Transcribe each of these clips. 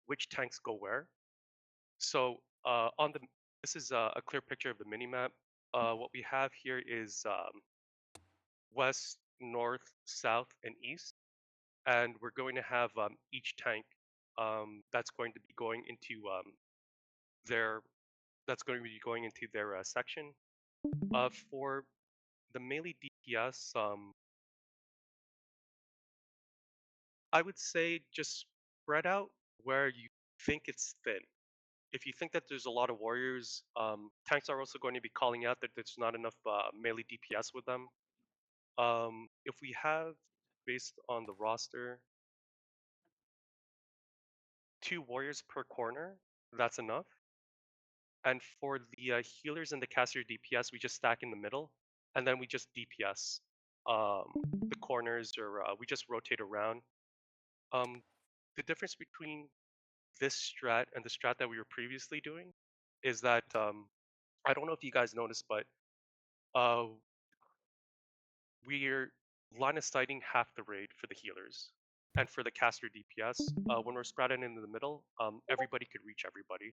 which tanks go where. So this is a clear picture of the mini map. What we have here is west, north, south, and east, and we're going to have each tank that's going to be going into their section. For the melee DPS, I would say just spread out where you think it's thin. If you think that there's a lot of warriors, tanks are also going to be calling out that there's not enough melee DPS with them. If we have, based on the roster, 2 warriors per corner, that's enough. And for the healers and the caster DPS, we just stack in the middle, and then we just DPS the corners, or we just rotate around. The difference between this strat and the strat that we were previously doing is that I don't know if you guys noticed, but uh, we're line of sighting half the raid for the healers, and for the caster DPS, when we're spread out into the middle, everybody could reach everybody.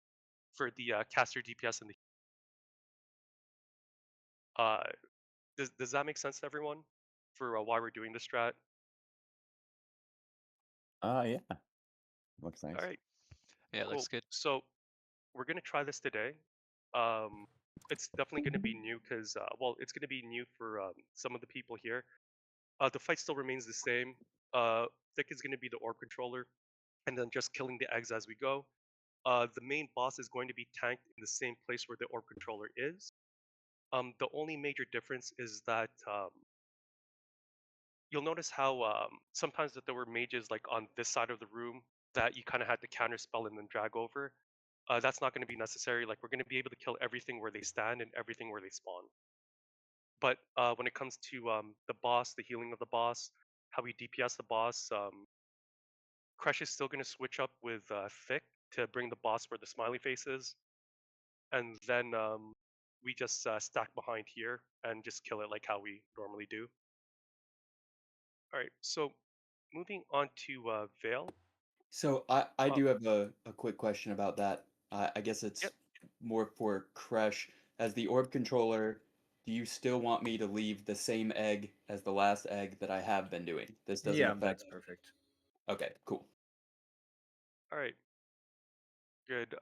For the caster DPS and the uh, does that make sense to everyone for why we're doing this strat? Yeah. Looks nice. All right, Yeah, cool. looks good. So we're gonna try this today. It's definitely gonna be new because well, it's gonna be new for some of the people here. The fight still remains the same. Thick is gonna be the orb controller, and then just killing the eggs as we go. The main boss is going to be tanked in the same place where the orb controller is. The only major difference is that you'll notice how sometimes that there were mages like on this side of the room that you kind of had to counter spell and then drag over. That's not going to be necessary. Like, we're going to be able to kill everything where they stand and everything where they spawn. But when it comes to the boss, the healing of the boss, how we DPS the boss, Crush is still going to switch up with Thick to bring the boss where the smiley face is, and then we just stack behind here and just kill it like how we normally do. All right, so moving on to Vael. So I do have a quick question about that. I guess it's Yep. more for Crush. As the orb controller, do you still want me to leave the same egg as the last egg that I have been doing? This doesn't Yeah, affect. that's perfect. Okay, cool. All right. Good.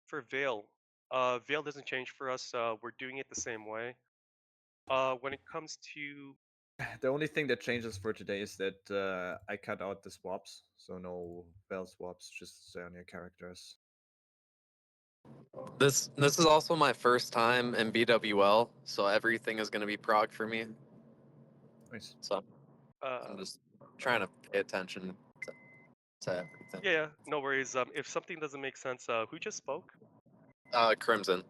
For Vael, Vael doesn't change for us. We're doing it the same way. When it comes to The only thing that changes for today is that I cut out the swaps, so no bell swaps, just stay on your characters. This is also my first time in BWL, so everything is gonna be prog for me. Nice. So I'm just trying to pay attention to everything. yeah, no worries. If something doesn't make sense, who just spoke? Crimson.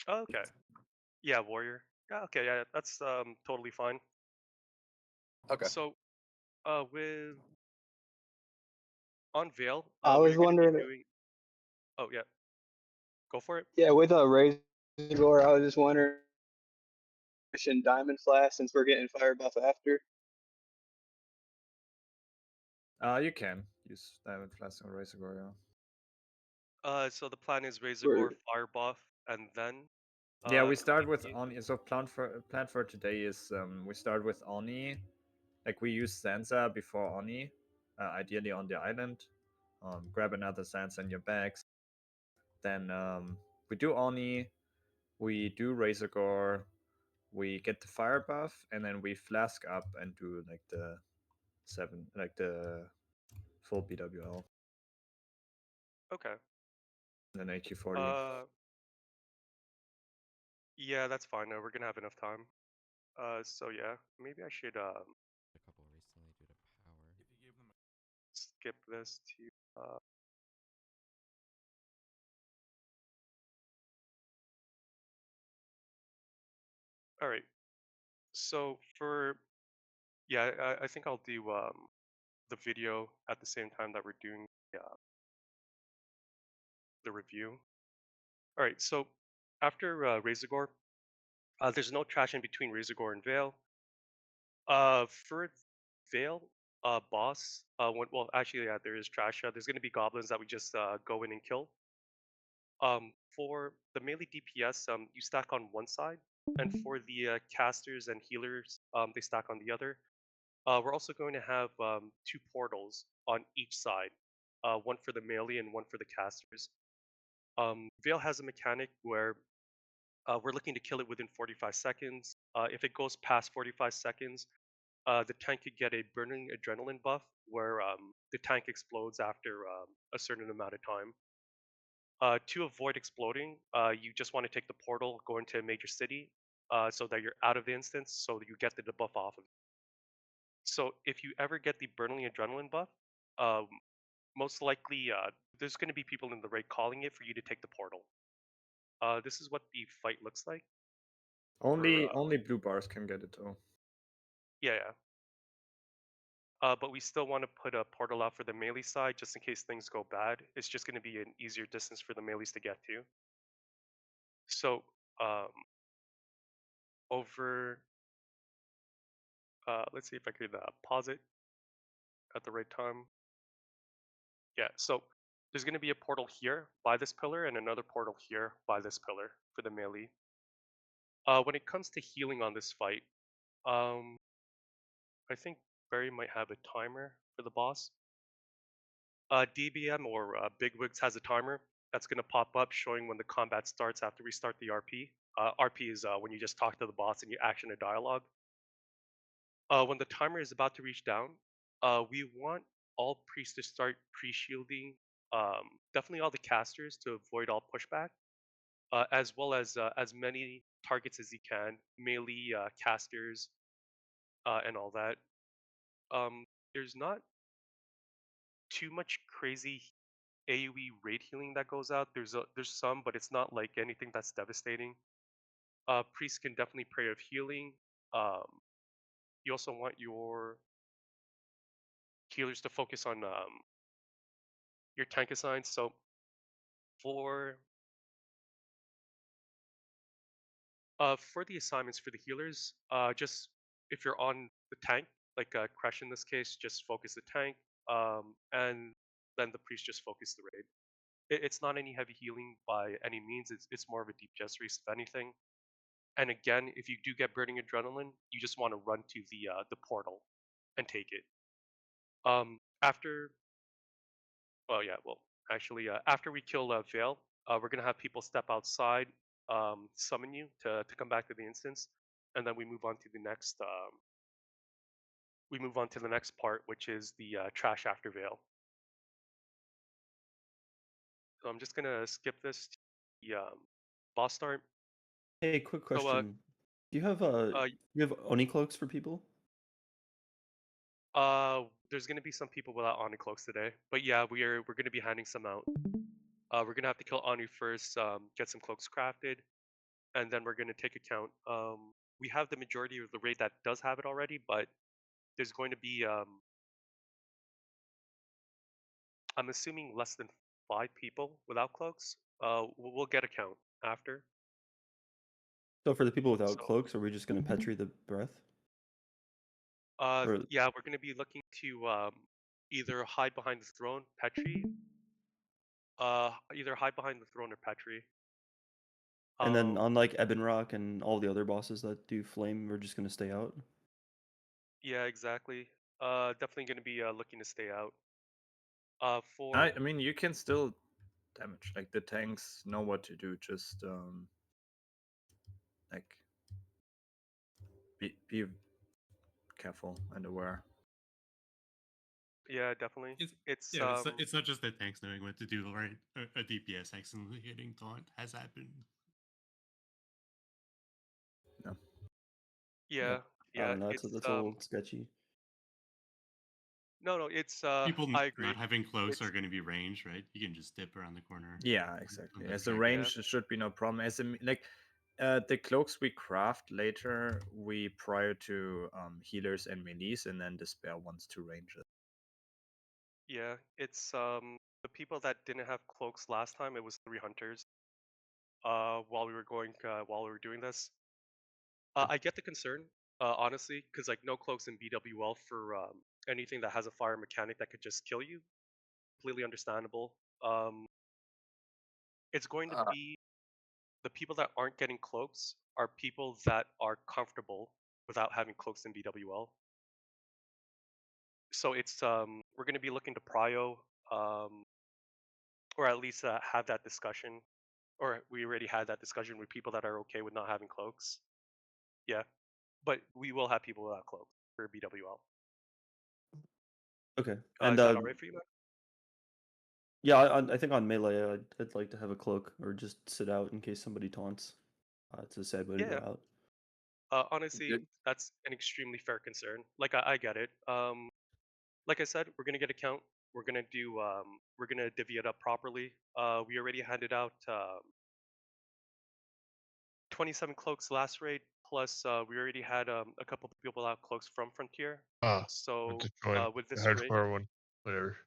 Oh, okay. Yeah, warrior. Yeah, okay. Yeah, that's totally fine. Okay. So, with on Vael, I what was you're going to be wondering, doing. Oh yeah, go for it. yeah, with a Razorgore, I was just wondering, in Diamond Flash since we're getting fire buff after. You can use Diamond Flask on Razorgore, yeah. So the plan is Razorgore, We're, fire buff, and then. Yeah, we start with DP. Oni. So plan for today is we start with Oni. Like, we use Sansa before Oni, ideally on the island. Grab another Sansa in your bags. Then we do Oni, we do Razorgore, we get the fire buff, and then we flask up and do like the full BWL. Okay. And then AQ40. Yeah, that's fine. We're gonna have enough time. So yeah, maybe I should A couple recently due to power. skip this to all right. So for yeah, I think I'll do the video at the same time that we're doing the review. All right. So after Razorgore, there's no trash in between Razorgore and Vael. For Vael, boss, well, actually, yeah, there is trash. There's gonna be goblins that we just go in and kill. For the melee DPS, you stack on one side, and for the casters and healers, they stack on the other. We're also going to have two portals on each side, one for the melee and one for the casters. Vael has a mechanic where we're looking to kill it within 45 seconds. If it goes past 45 seconds, the tank could get a burning adrenaline buff where the tank explodes after a certain amount of time. To avoid exploding, you just want to take the portal, go into a major city, so that you're out of the instance, so that you get the debuff off of it. So if you ever get the burning adrenaline buff, um, most likely there's going to be people in the raid calling it for you to take the portal. This is what the fight looks like. Only blue bars can get it though. Yeah. But we still want to put a portal out for the melee side just in case things go bad. It's just going to be an easier distance for the melees to get to. So um, over, let's see if I could pause it at the right time. Yeah, so there's going to be a portal here by this pillar and another portal here by this pillar for the melee. When it comes to healing on this fight, I think Barry might have a timer for the boss. DBM or Bigwigs has a timer that's going to pop up showing when the combat starts after we start the RP. RP is when you just talk to the boss and you action a dialogue. When the timer is about to reach down, we want all priests to start pre-shielding. Definitely all the casters to avoid all pushback, as well as many targets as you can, melee casters, and all that. There's not too much crazy AoE raid healing that goes out. There's some, but it's not like anything that's devastating. Priests can definitely pray of healing. Um, you also want your healers to focus on your tank assigns. So for for the assignments for the healers, just if you're on the tank, like Crash in this case, just focus the tank, and then the priest just focus the raid. It's not any heavy healing by any means. It's more of a deep Jess if anything. And again, if you do get burning adrenaline, you just want to run to the portal and take it. After, well, yeah, well, actually, after we kill Vael, we're gonna have people step outside, summon you to come back to the instance, and then we move on to the next. We move on to the next part, which is the trash after Vael. So I'm just gonna skip this. To the boss start. Hey, quick So question. Do you have Oni cloaks for people? there's gonna be some people without Oni cloaks today, but yeah, we're gonna be handing some out. We're gonna have to kill Anu first, get some cloaks crafted, and then we're gonna take account. We have the majority of the raid that does have it already, but there's going to be, I'm assuming less than 5 people without cloaks. We'll get a count after. So for the people without So, cloaks, are we just gonna Petri the breath? Or yeah, we're gonna be looking to either hide behind the throne, Petri. Either hide behind the throne or Petri. and then on like Ebonroc and all the other bosses that do flame, we're just gonna stay out. Yeah, exactly. Definitely gonna be looking to stay out. For I mean, you can still damage. Like the tanks know what to do. Just like be careful and aware. yeah, definitely. It's it's not just the tanks knowing what to do, right? A DPS accidentally hitting taunt has happened. No. yeah, I don't know. it's That's a little sketchy. no, it's People I agree. not having close It's- are going to be range, right? You can just dip around the corner. Yeah, exactly. on As the a track. range, it should be no problem. As a like, the cloaks we craft later, we prior to healers and melees, and then the spare ones to ranges. Yeah, it's the people that didn't have cloaks last time. It was 3 hunters. While we were doing this, I get the concern, honestly, because like no cloaks in BWL for anything that has a fire mechanic that could just kill you. Completely understandable. It's going to be the people that aren't getting cloaks are people that are comfortable without having cloaks in BWL. So it's we're going to be looking to prio, or at least have that discussion, or we already had that discussion with people that are okay with not having cloaks. Yeah, but we will have people without cloaks for BWL. Okay. Is And that all right for you, man? yeah, I think on melee, I'd like to have a cloak or just sit out in case somebody taunts. It's a sad way to Yeah. go out. Honestly, Good. that's an extremely fair concern. Like I get it. Like I said, we're gonna get a count. We're gonna do. We're gonna divvy it up properly. We already handed out 27 cloaks last raid. Plus, we already had a couple of people out cloaks from Frontier. So to join with the this raid, hardcore one, whatever.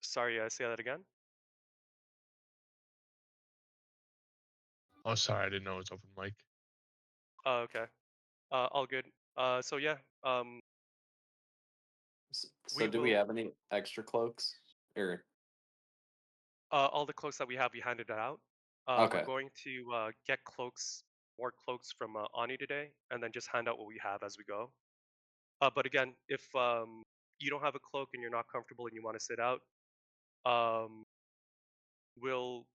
sorry, say that again. Oh, sorry, I didn't know it was open mic. Oh, okay. All good. So yeah. So do we have any extra cloaks? Or All the cloaks that we have, we handed it out. We're okay. going to get cloaks, more cloaks from Ani today, and then just hand out what we have as we go. But again, if you don't have a cloak and you're not comfortable and you want to sit out, we'll,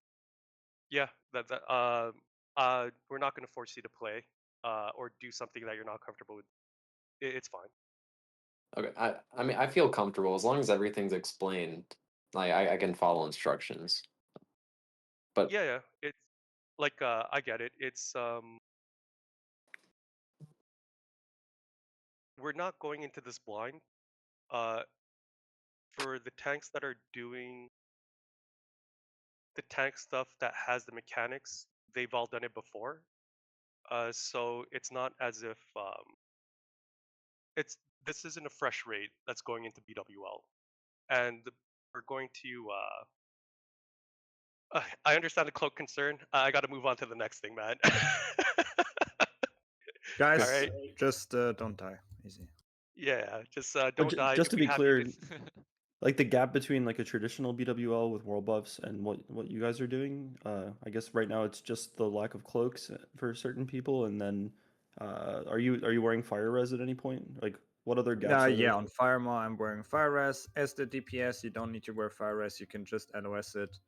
yeah, we're not going to force you to play or do something that you're not comfortable with. It's fine. Okay. I mean I feel comfortable as long as everything's explained. Like I can follow instructions. But Yeah, it's like I get it. It's we're not going into this blind. For the tanks that are doing the tank stuff that has the mechanics, they've all done it before. So it's not as if it's this isn't a fresh raid that's going into BWL, and we're going to. I understand the cloak concern. I got to move on to the next thing, man. Guys, All right. just don't die. Easy. Yeah, just But don't die. just If to we be have you, clear, like the gap between like a traditional BWL with world buffs and what you guys are doing, I guess right now it's just the lack of cloaks for certain people, and then are you wearing fire res at any point? Like what other gaps are Yeah, there? on Firemaw I'm wearing fire res. As the DPS, you don't need to wear fire res, you can just LOS it.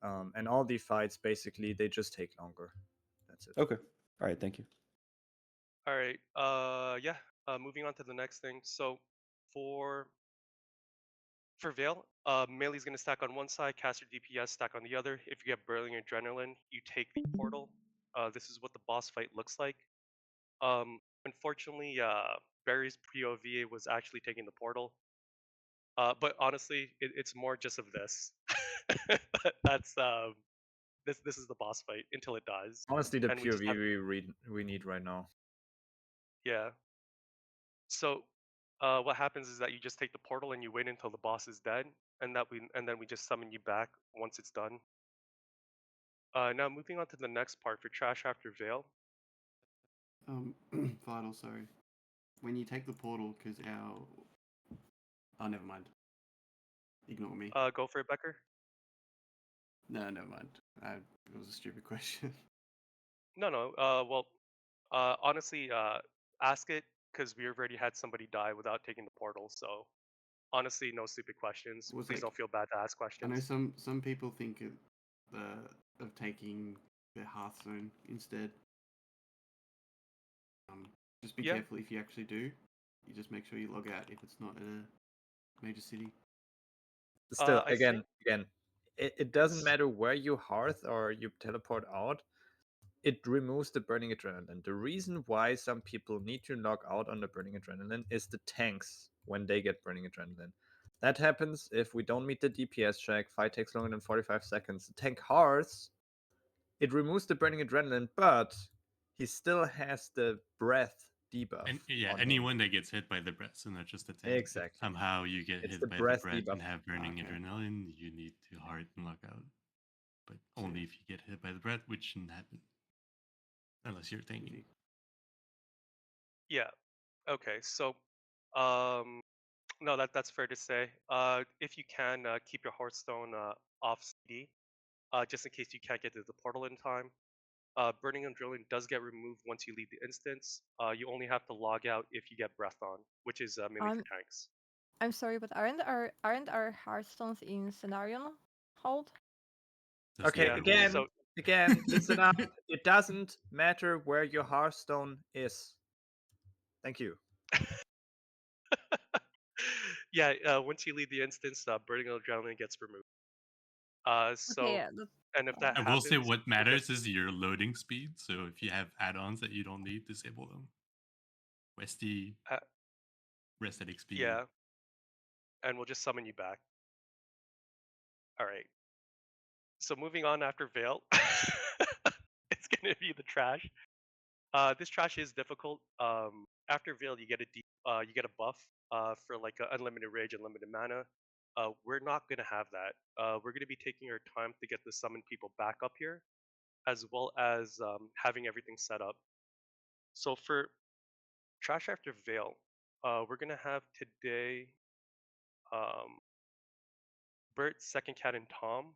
And all the fights basically they just take longer. That's it. Okay. All right, thank you. all right. Yeah. Moving on to the next thing. So, for Vael, melee's gonna stack on one side, caster DPS stack on the other. If you get Burling Adrenaline, you take the portal. This is what the boss fight looks like. Unfortunately, Barry's POV was actually taking the portal. But honestly, it's more just of this. That's this is the boss fight until it dies. Honestly, the And we just have, POV we need right now. yeah. So, what happens is that you just take the portal and you wait until the boss is dead, and then we just summon you back once it's done. Now moving on to the next part for Trash After Vael. Vital, sorry. When you take the portal, because our... Oh, never mind. Ignore me. Go for it, Becker. No, never mind. It was a stupid question. No. Well, honestly, ask it because we already had somebody die without taking the portal. So, honestly, no stupid questions. Was Please like- don't feel bad to ask I know questions. some people think of taking the Hearthstone instead. Just be Yeah. careful if you actually do. You just make sure you log out if it's not a major city. Still, I again, think it doesn't matter where you hearth or you teleport out. It removes the burning adrenaline. The reason why some people need to log out on the burning adrenaline is the tanks when they get burning adrenaline. That happens if we don't meet the DPS check, fight takes longer than 45 seconds. The tank hearths, it removes the burning adrenaline, but he still has the breath debuff. And yeah, on him. anyone that gets hit by the breath, so not just the tank. If Exactly. somehow you get It's hit the by breath the breath debuff. and have burning Okay. adrenaline, you need to hard and lock out. But only if you get hit by the breath, which shouldn't happen. Unless you're tanking. yeah. Okay, so Um, no, that's fair to say. If you can keep your Hearthstone off CD, just in case you can't get to the portal in time. Burning and drilling does get removed once you leave the instance. You only have to log out if you get breath on, which is mimic I'm tanks. I'm sorry, but aren't our Hearthstones in scenario hold? Doesn't Okay, matter Yeah, where. so again, listen up. It doesn't matter where your Hearthstone is. Thank you. yeah, once you leave the instance, burning and adrenaline gets removed. So Okay, yeah, that's and if that I will say happens, what we'll matters just is your loading speed. So if you have add-ons that you don't need, disable them. Westy, uh, rest at XP. yeah, and we'll just summon you back. All right. So moving on after Vael, it's gonna be the trash. This trash is difficult. After Vael, you get a buff for like unlimited rage, unlimited mana. We're not gonna have that. We're gonna be taking our time to get the summon people back up here, as well as having everything set up. So for trash after Vael, we're gonna have today um, Bert, Second Cat, and Tom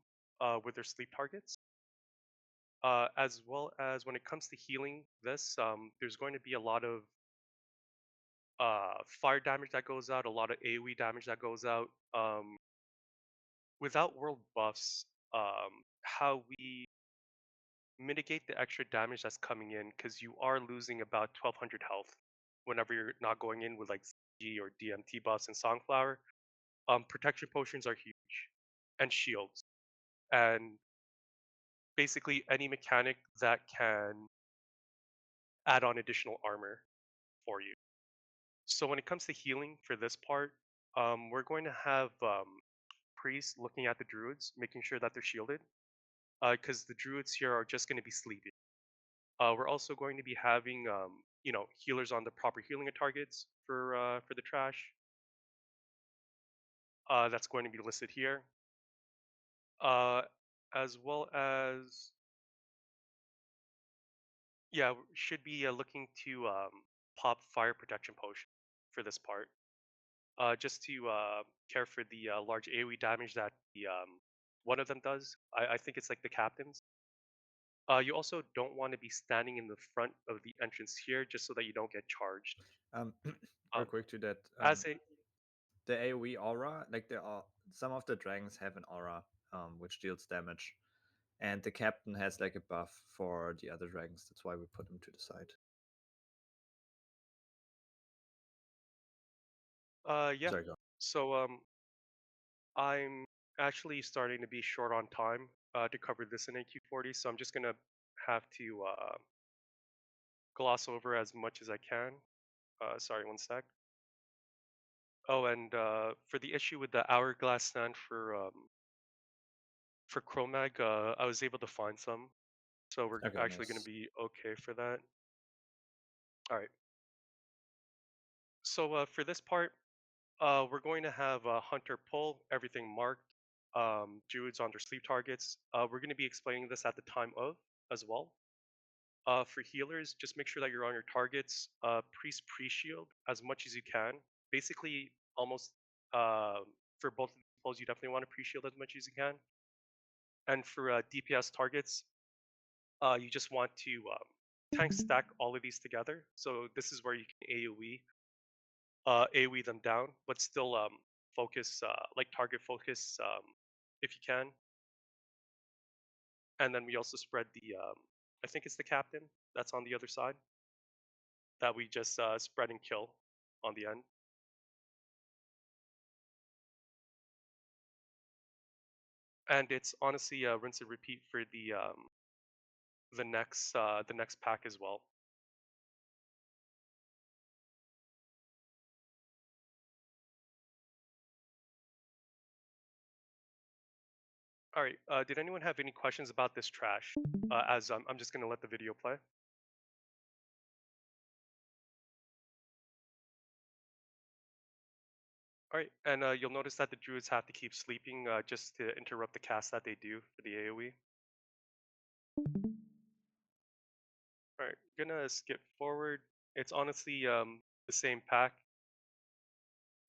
with their sleep targets. As well as when it comes to healing this, there's going to be a lot of fire damage that goes out, a lot of AoE damage that goes out. Without world buffs, how we mitigate the extra damage that's coming in, because you are losing about 1200 health whenever you're not going in with like CG or DMT buffs and Songflower. Protection potions are huge, and shields, and basically any mechanic that can add on additional armor for you. So when it comes to healing for this part, we're going to have priests looking at the druids, making sure that they're shielded, because the druids here are just going to be sleeping. We're also going to be having, healers on the proper healing targets for the trash. That's going to be listed here, uh, as well as should be looking to pop fire protection potion for this part. Just to care for the large AoE damage that the one of them does. I think it's like the captains. You also don't want to be standing in the front of the entrance here, just so that you don't get charged. Real quick to that. As a The AoE aura, like some of the dragons have an aura, which deals damage, and the captain has like a buff for the other dragons. That's why we put him to the side. yeah. Sorry, go. So I'm actually starting to be short on time to cover this in AQ40, so I'm just gonna have to gloss over as much as I can. Sorry, one sec. Oh, and for the issue with the hourglass stand for Chromagg, I was able to find some, so we're Okay, actually going to nice. be okay for that. All right. So for this part, we're going to have Hunter pull everything marked, druids on their sleep targets. We're going to be explaining this at the time of as well. For healers, just make sure that you're on your targets. Priest pre-shield as much as you can. Basically, almost for both of these pulls, you definitely want to pre-shield as much as you can. And for DPS targets, you just want to tank stack all of these together. So this is where you can AoE them down, but still focus, like target focus if you can. And then we also spread the, I think it's the captain that's on the other side, that we just spread and kill on the end. And it's honestly rinse and repeat for the next pack as well. All right. Did anyone have any questions about this trash? As I'm just gonna let the video play. All right, and you'll notice that the druids have to keep sleeping just to interrupt the cast that they do for the AoE. All right, gonna skip forward. It's honestly the same pack.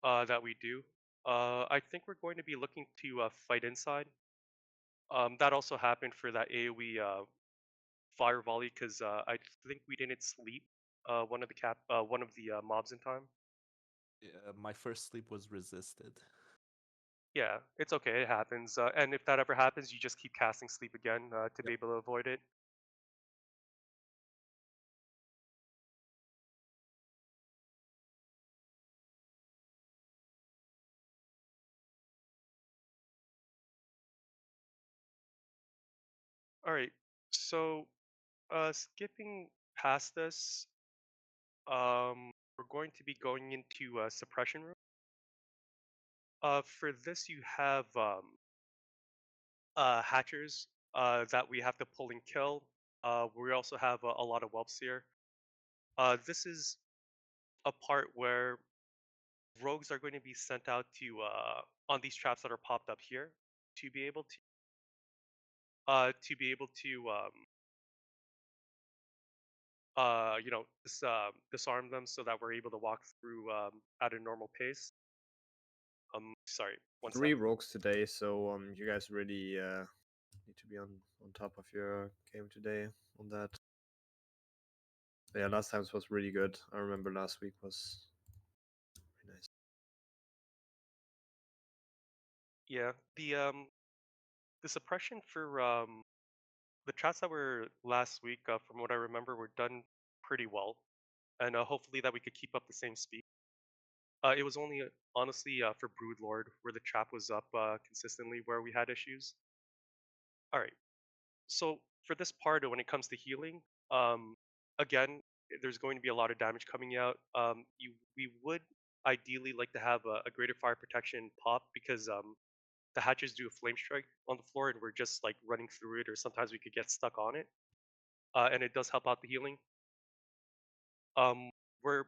that we do. I think we're going to be looking to fight inside. That also happened for that AoE fire volley because I think we didn't sleep one of the mobs in time. My first sleep was resisted. Yeah, it's okay. It happens. And if that ever happens, you just keep casting sleep again to be able to avoid it. All right. So, skipping past this, we're going to be going into Suppression Room. For this, you have hatchers that we have to pull and kill. We also have a lot of whelps here. This is a part where rogues are going to be sent out to on these traps that are popped up here to be able to disarm them so that we're able to walk through at a normal pace. Sorry, one sec. 3 rogues today, so you guys really need to be on top of your game today on that. Yeah, last time was really good. I remember last week was very nice. Yeah, the suppression for the traps that were last week, from what I remember, were done pretty well, and hopefully that we could keep up the same speed. It was only honestly for Broodlord where the trap was up consistently where we had issues. All right, so for this part, when it comes to healing, again, there's going to be a lot of damage coming out. We would ideally like to have a greater fire protection pop because the hatches do a flame strike on the floor and we're just like running through it, or sometimes we could get stuck on it, and it does help out the healing. We're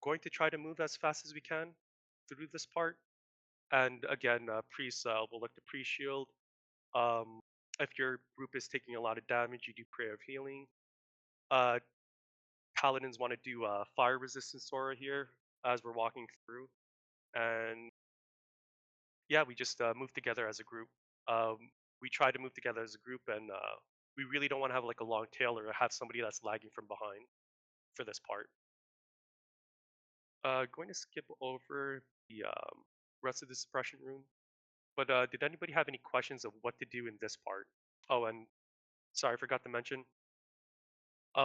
going to try to move as fast as we can through this part, and again, priests will look to pre-shield. Um, if your group is taking a lot of damage, you do prayer of healing. Uh, Paladins want to do fire resistance aura here as we're walking through, and yeah, we just move together as a group. We try to move together as a group, and we really don't want to have like a long tail or have somebody that's lagging from behind for this part. Going to skip over the rest of the suppression room, but did anybody have any questions of what to do in this part? Oh, and sorry, I forgot to mention,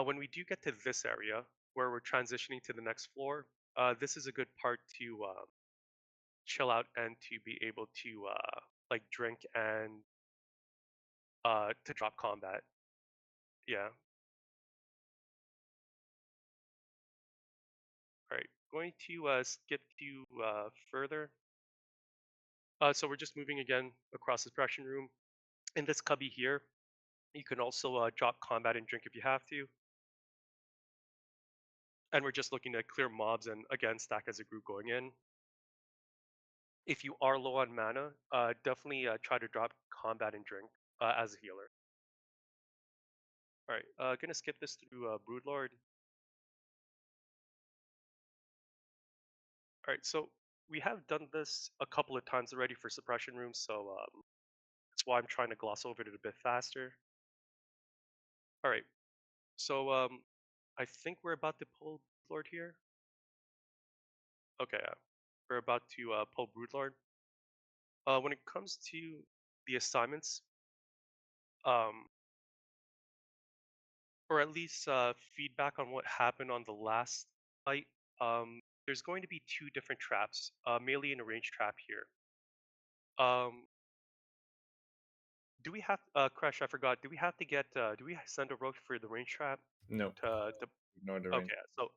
when we do get to this area where we're transitioning to the next floor, this is a good part to chill out and to be able to like drink and to drop combat. Yeah. All right. Going to skip to further. So we're just moving again across the suppression room. In this cubby here, you can also drop combat and drink if you have to. And we're just looking to clear mobs and again stack as a group going in. If you are low on mana, definitely try to drop combat and drink as a healer. All right, gonna skip this through Broodlord. All right, so we have done this a couple of times already for suppression rooms, so that's why I'm trying to gloss over it a bit faster. All right, so I think we're about to pull Broodlord here. Okay, we're about to pull Broodlord. When it comes to the assignments, um, or at least feedback on what happened on the last fight, there's going to be 2 different traps, melee and a range trap here. Um, do we have Crash? I forgot. Do we have to get? Do we send a rogue for the range trap? No, To ignore the range. okay, so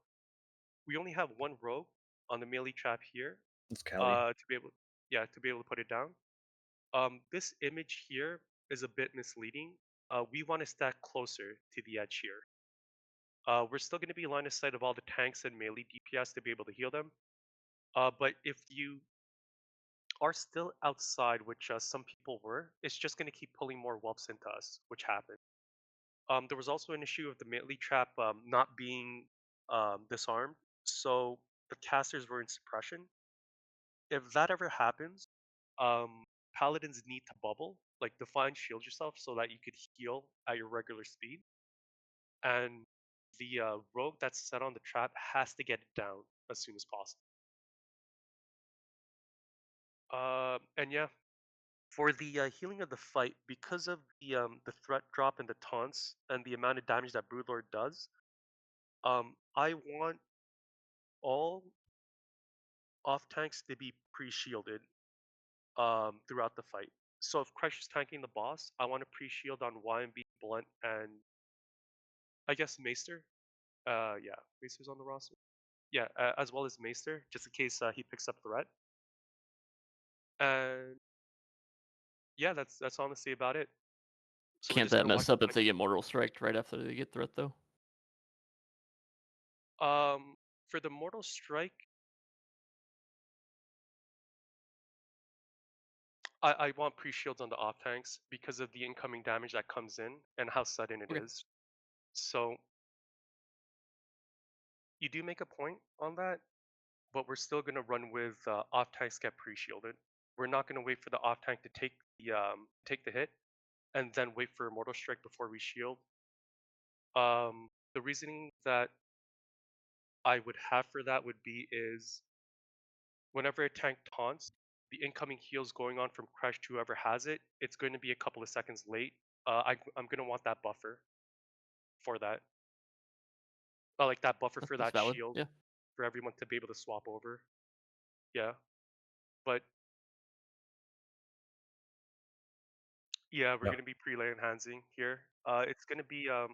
we only have 1 rogue on the melee trap here. It's Kelly. To be able, yeah, to be able to put it down. This image here is a bit misleading. We want to stack closer to the edge here. We're still going to be line of sight of all the tanks and melee DPS to be able to heal them. But if you are still outside, which some people were, it's just going to keep pulling more whelps into us, which happened. There was also an issue of the melee trap not being disarmed, so the casters were in suppression. if that ever happens, paladins need to bubble, like define shield yourself so that you could heal at your regular speed, and the rogue that's set on the trap has to get it down as soon as possible. And yeah, for the healing of the fight, because of the threat drop and the taunts and the amount of damage that Broodlord does, I want all off tanks to be pre-shielded throughout the fight. So if Crush is tanking the boss, I want to pre-shield on YMB, Blunt, and I guess Maester. Yeah, Maester's on the roster. Yeah, as well as Maester, just in case he picks up threat. And yeah, that's honestly about it. So we're Can't just that gonna mess watch the up if fight. they get Mortal Strike right after they get threat though? For the Mortal Strike, I want pre-shields on the off tanks because of the incoming damage that comes in and how sudden it Okay. is. So you do make a point on that, but we're still gonna run with off tanks get pre-shielded. We're not gonna wait for the off tank to take the hit and then wait for Mortal Strike before we shield. The reasoning that I would have for that would be is whenever a tank taunts, the incoming heals going on from Crash to whoever has it, it's going to be a couple of seconds late. I'm going to want that buffer for that. Like that buffer for That's that valid. shield Yeah. for everyone to be able to swap over. Yeah. But yeah, we're Yep. going to be pre-lay enhancing here. It's going to be oh,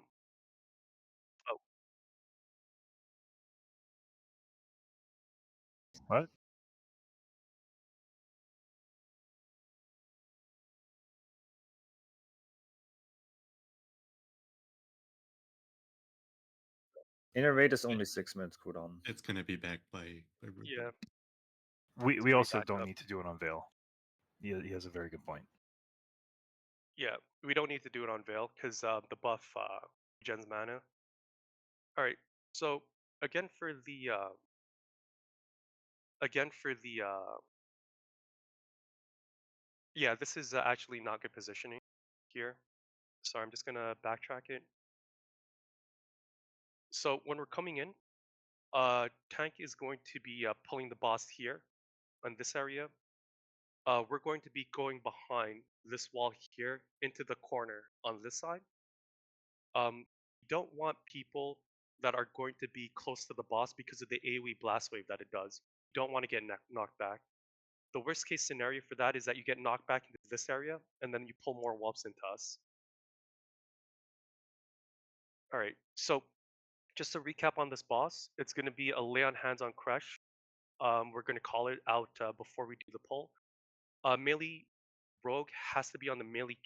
What? Innervate is only 6 minutes cooldown. It's gonna be backed by Broodlord. yeah. We gonna be also backed don't up. need to do it on Vael. He has a very good point. Yeah, we don't need to do it on Veil because the buff gens mana. All right. So again for the yeah, this is actually not good positioning here. So I'm just gonna backtrack it. So when we're coming in, tank is going to be pulling the boss here on this area. We're going to be going behind this wall here into the corner on this side. You don't want people that are going to be close to the boss because of the AoE blast wave that it does. You don't want to get knocked back. The worst case scenario for that is that you get knocked back into this area and then you pull more whelps into us. All right, so just to recap on this boss, it's going to be a lay on hands on Crush. We're going to call it out before we do the pull. Melee rogue has to be on the melee.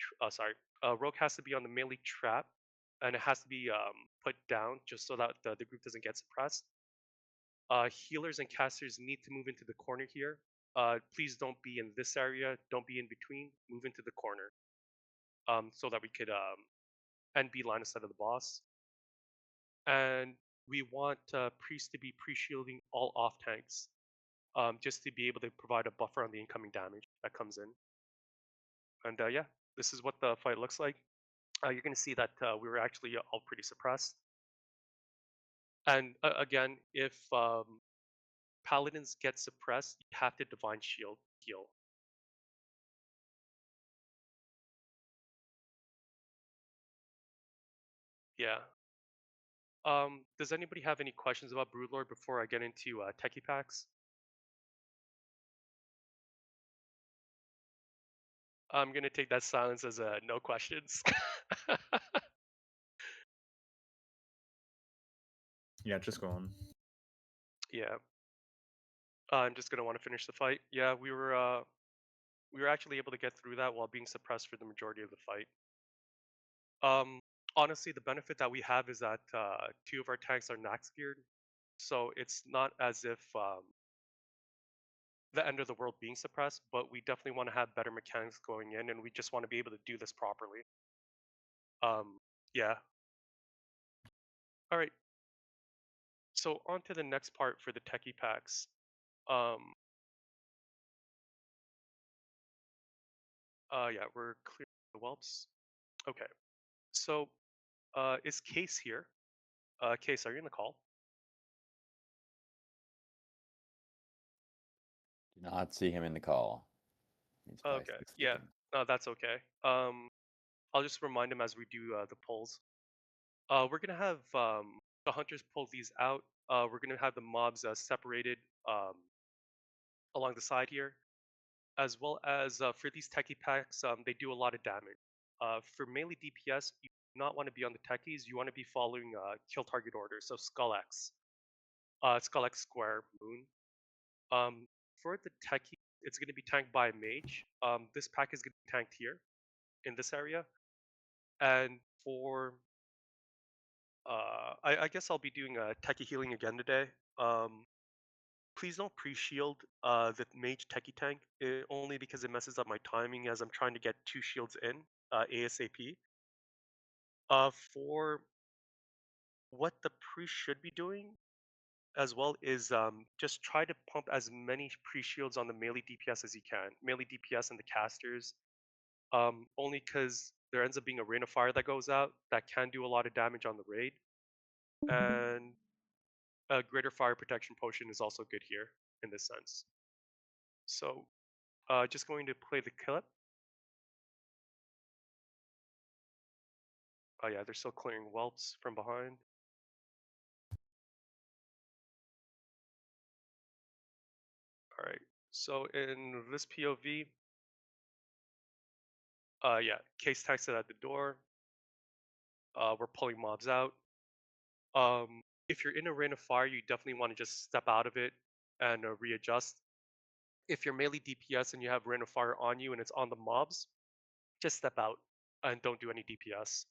Rogue has to be on the melee trap, and it has to be put down just so that the group doesn't get suppressed. Healers and casters need to move into the corner here. Please don't be in this area. Don't be in between. Move into the corner, so that we could and be line of sight of the boss. And we want priest to be pre-shielding all off tanks, just to be able to provide a buffer on the incoming damage that comes in. And yeah, this is what the fight looks like. You're going to see that we were actually all pretty suppressed. And again, if paladins get suppressed, you have to divine shield heal. Yeah. Does anybody have any questions about Broodlord before I get into Techy Packs? I'm gonna take that silence as no questions. Yeah, just go on. Yeah. I'm just gonna want to finish the fight. Yeah, we were actually able to get through that while being suppressed for the majority of the fight. Honestly, the benefit that we have is that 2 of our tanks are Nax geared, so it's not as if the end of the world being suppressed, but we definitely want to have better mechanics going in, and we just want to be able to do this properly. Yeah. All right. So on to the next part for the Techie Packs. Yeah, we're clear the whelps. Okay. So, is Case here? Case, are you in the call? Do not see him in the call. He's probably Okay. still Yeah. sleeping. No, that's okay. I'll just remind him as we do the polls. We're gonna have the hunters pull these out. We're gonna have the mobs separated along the side here, as well as for these Techy Packs, they do a lot of damage. For melee DPS, you do not want to be on the Techies. You want to be following kill target order, so Skull X, Skull X Square Moon. For the Techie, it's going to be tanked by a mage. This pack is going to be tanked here in this area, and for I guess I'll be doing a Techie healing again today. Please don't pre-shield the mage Techie tank, only because it messes up my timing as I'm trying to get 2 shields in ASAP. For what the priest should be doing as well is just try to pump as many pre-shields on the melee DPS as you can. Melee DPS and the casters, only because there ends up being a rain of fire that goes out that can do a lot of damage on the raid. And a greater fire protection potion is also good here in this sense. So just going to play the clip. Oh yeah, they're still clearing whelps from behind. All right, so in this POV, yeah, Case texted at the door. We're pulling mobs out. If you're in a rain of fire, you definitely want to just step out of it and readjust. If you're melee DPS and you have rain of fire on you and it's on the mobs, just step out and don't do any DPS.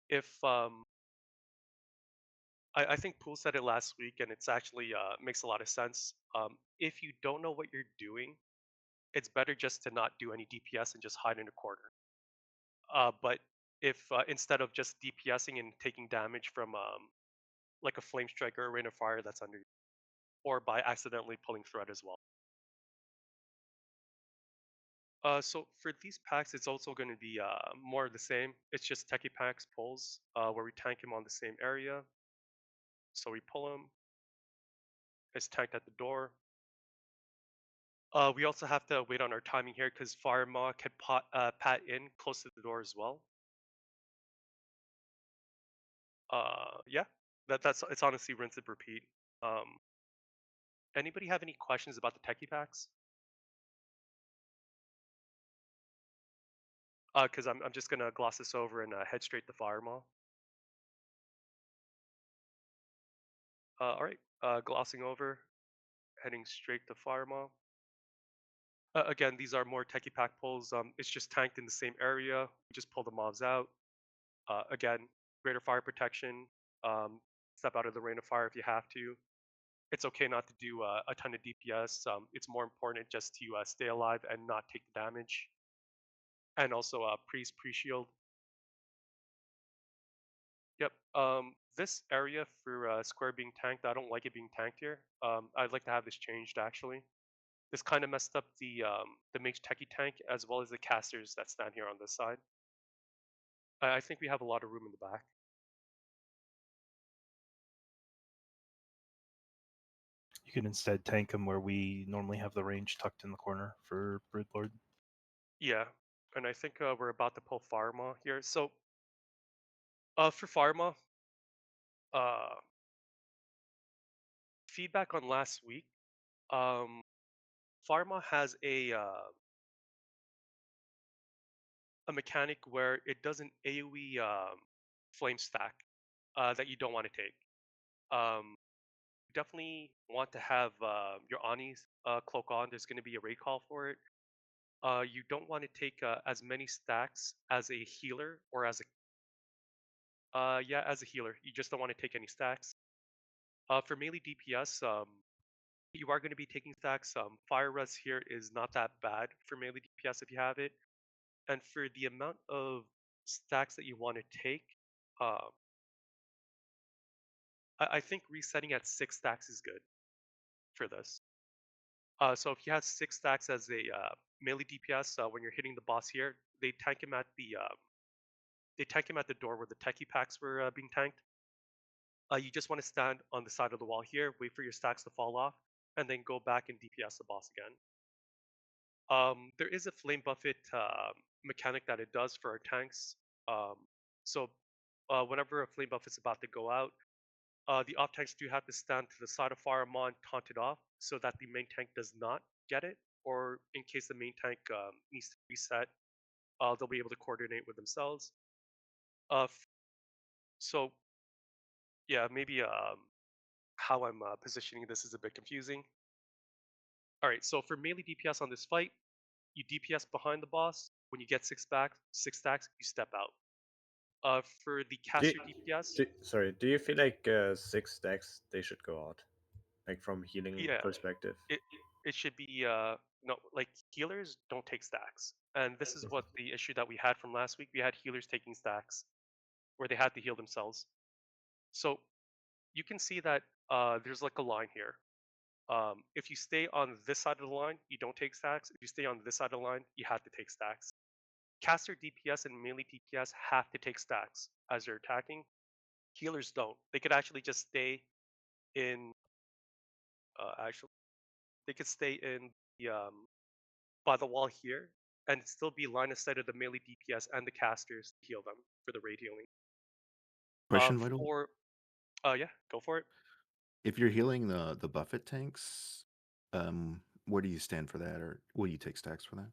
If I think Pool said it last week, and it's actually makes a lot of sense. If you don't know what you're doing, it's better just to not do any DPS and just hide in a corner. But if instead of just DPSing and taking damage from like a flame strike or a rain of fire that's under you, or by accidentally pulling thread as well. So for these packs, it's also going to be more of the same. It's just Techy Packs pulls where we tank him on the same area. So we pull him. It's tanked at the door. We also have to wait on our timing here because Firemaw can pat in close to the door as well. Yeah, that's it's honestly rinse and repeat. Anybody have any questions about the Techie Packs? Because I'm just gonna gloss this over and head straight to Firemaw. All right, glossing over, heading straight to Firemaw. Again, these are more Techie Pack pulls. It's just tanked in the same area. We just pull the mobs out. Again, greater fire protection. Step out of the rain of fire if you have to. It's okay not to do a ton of DPS. It's more important just to stay alive and not take the damage. And also priest pre-shield. Yep. This area for square being tanked, I don't like it being tanked here. I'd like to have this changed actually. This kind of messed up the mage techie tank as well as the casters that stand here on this side. I think we have a lot of room in the back. You can instead tank them where we normally have the range tucked in the corner for Broodlord. Yeah, and I think we're about to pull Firemaw here. So, for Firemaw, feedback on last week. Firemaw has a mechanic where it doesn't AoE flame stack that you don't want to take. Definitely want to have your Ani's cloak on. There's going to be a raid call for it. You don't want to take as many stacks as a healer or as a as a healer. You just don't want to take any stacks. For melee DPS, you are going to be taking stacks. Fire res here is not that bad for melee DPS if you have it. And for the amount of stacks that you want to take, I think resetting at 6 stacks is good for this. So if you have 6 stacks as a melee DPS, when you're hitting the boss here, they tank him at the door where the Techy Packs were being tanked. You just want to stand on the side of the wall here, wait for your stacks to fall off, and then go back and DPS the boss again. There is a flame buffet mechanic that it does for our tanks. So whenever a flame buff is about to go out, the off tanks do have to stand to the side of Firemaw and taunt it off so that the main tank does not get it, or in case the main tank needs to reset, they'll be able to coordinate with themselves. So yeah, maybe how I'm positioning this is a bit confusing. All right, so for melee DPS on this fight, you DPS behind the boss. When you get six stacks, you step out. For the caster DPS, Do you feel like 6 stacks they should go out, like from healing yeah, perspective? it should be no, like healers don't take stacks, and this is what the issue that we had from last week. We had healers taking stacks where they had to heal themselves. So you can see that there's like a line here. If you stay on this side of the line, you don't take stacks. If you stay on this side of the line, you have to take stacks. Caster DPS and melee DPS have to take stacks as they're attacking. Healers don't. They could actually just stay in. Actually, they could stay in the by the wall here and still be line of sight of the melee DPS and the casters to heal them for the raid healing. Question, Vital. For yeah, go for it. If you're healing the buffet tanks, where do you stand for that, or will you take stacks for that?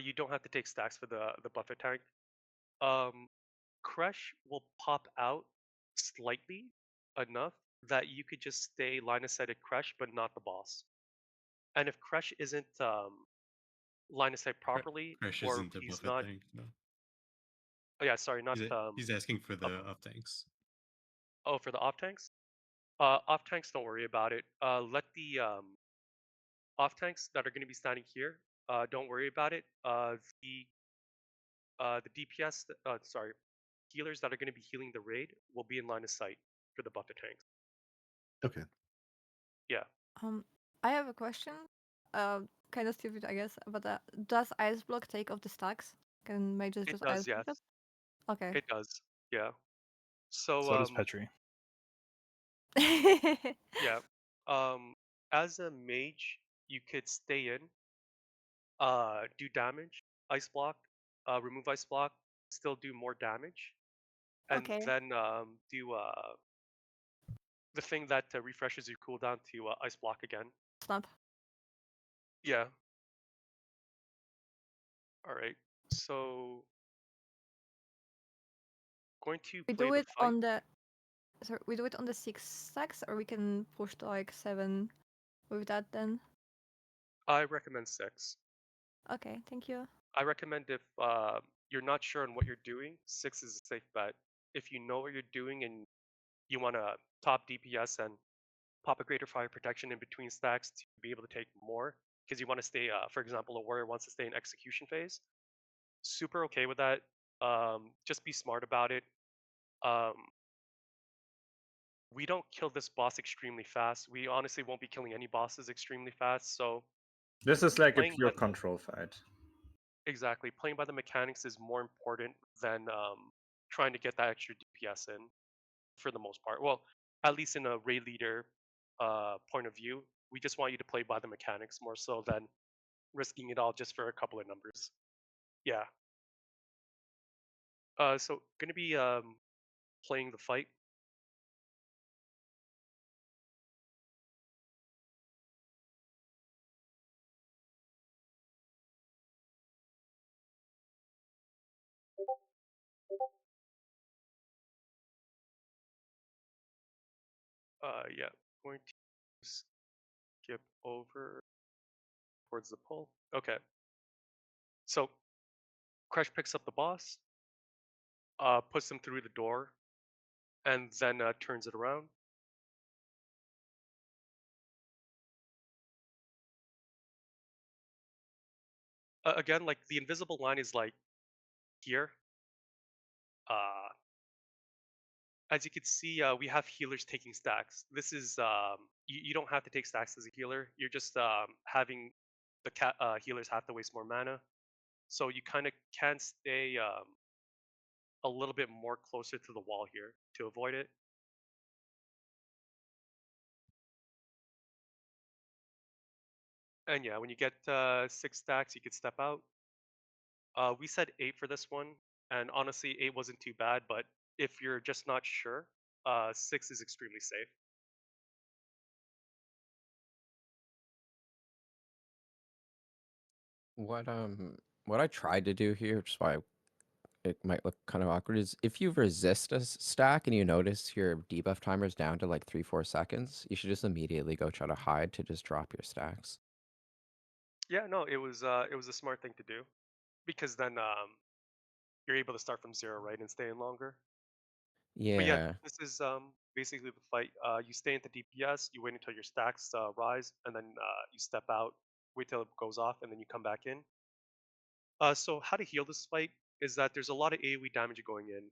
You don't have to take stacks for the buffet tank. Crush will pop out slightly enough that you could just stay line of sight at Crush, but not the boss. And if Crush isn't line of sight properly, Crash or isn't a he's buffet not. tank, no. Oh yeah, sorry, not. He's asking for the off tanks. Oh, for the off tanks. Off tanks, don't worry about it. Let the off tanks that are going to be standing here. Don't worry about it. The DPS, sorry, healers that are going to be healing the raid will be in line of sight for the buffet tanks. Okay. Yeah. I have a question. Kind of stupid, I guess, but does Ice Block take off the stacks? Can mages It just does, Ice yes. Block it? Okay. It does, yeah. So does Petri. yeah. As a mage, you could stay in, do damage, ice block, remove ice block, still do more damage, and Okay. then do the thing that refreshes your cooldown to ice block again. Snap. Yeah. All right. So going to We play do the it fight. on the. Sorry, we do it on the 6 stacks, or we can push to like 7 with that then. I recommend 6. Okay, thank you. I recommend if you're not sure on what you're doing, 6 is a safe bet. If you know what you're doing and you want to top DPS and pop a greater fire protection in between stacks to be able to take more, because you want to stay, for example, a warrior wants to stay in execution phase, super okay with that. Just be smart about it. We don't kill this boss extremely fast. We honestly won't be killing any bosses extremely fast, so This is like a playing pure by control fight. exactly, playing by the mechanics is more important than trying to get that extra DPS in, for the most part. Well, at least in a raid leader point of view, we just want you to play by the mechanics more so than risking it all just for a couple of numbers. Yeah. So gonna be playing the fight. Yeah, going to skip over towards the pull. Okay. So Crush picks up the boss, puts them through the door, and then turns it around. Again, like the invisible line is like here. As you can see, we have healers taking stacks. This is you don't have to take stacks as a healer. You're just having the healers have to waste more mana. So you kind of can stay a little bit more closer to the wall here to avoid it. And yeah, when you get 6 stacks, you could step out. We said 8 for this one, and honestly, 8 wasn't too bad. But if you're just not sure, 6 is extremely safe. What I tried to do here, which is why it might look kind of awkward, is if you resist a stack and you notice your debuff timer is down to like 3-4 seconds, you should just immediately go try to hide to just drop your stacks. Yeah, no, it was a smart thing to do, because then you're able to start from 0, right, and stay in longer. But yeah, Yeah. this is basically the fight. You stay into DPS, you wait until your stacks rise, and then you step out, wait till it goes off, and then you come back in. So how to heal this fight is that there's a lot of AoE damage going in.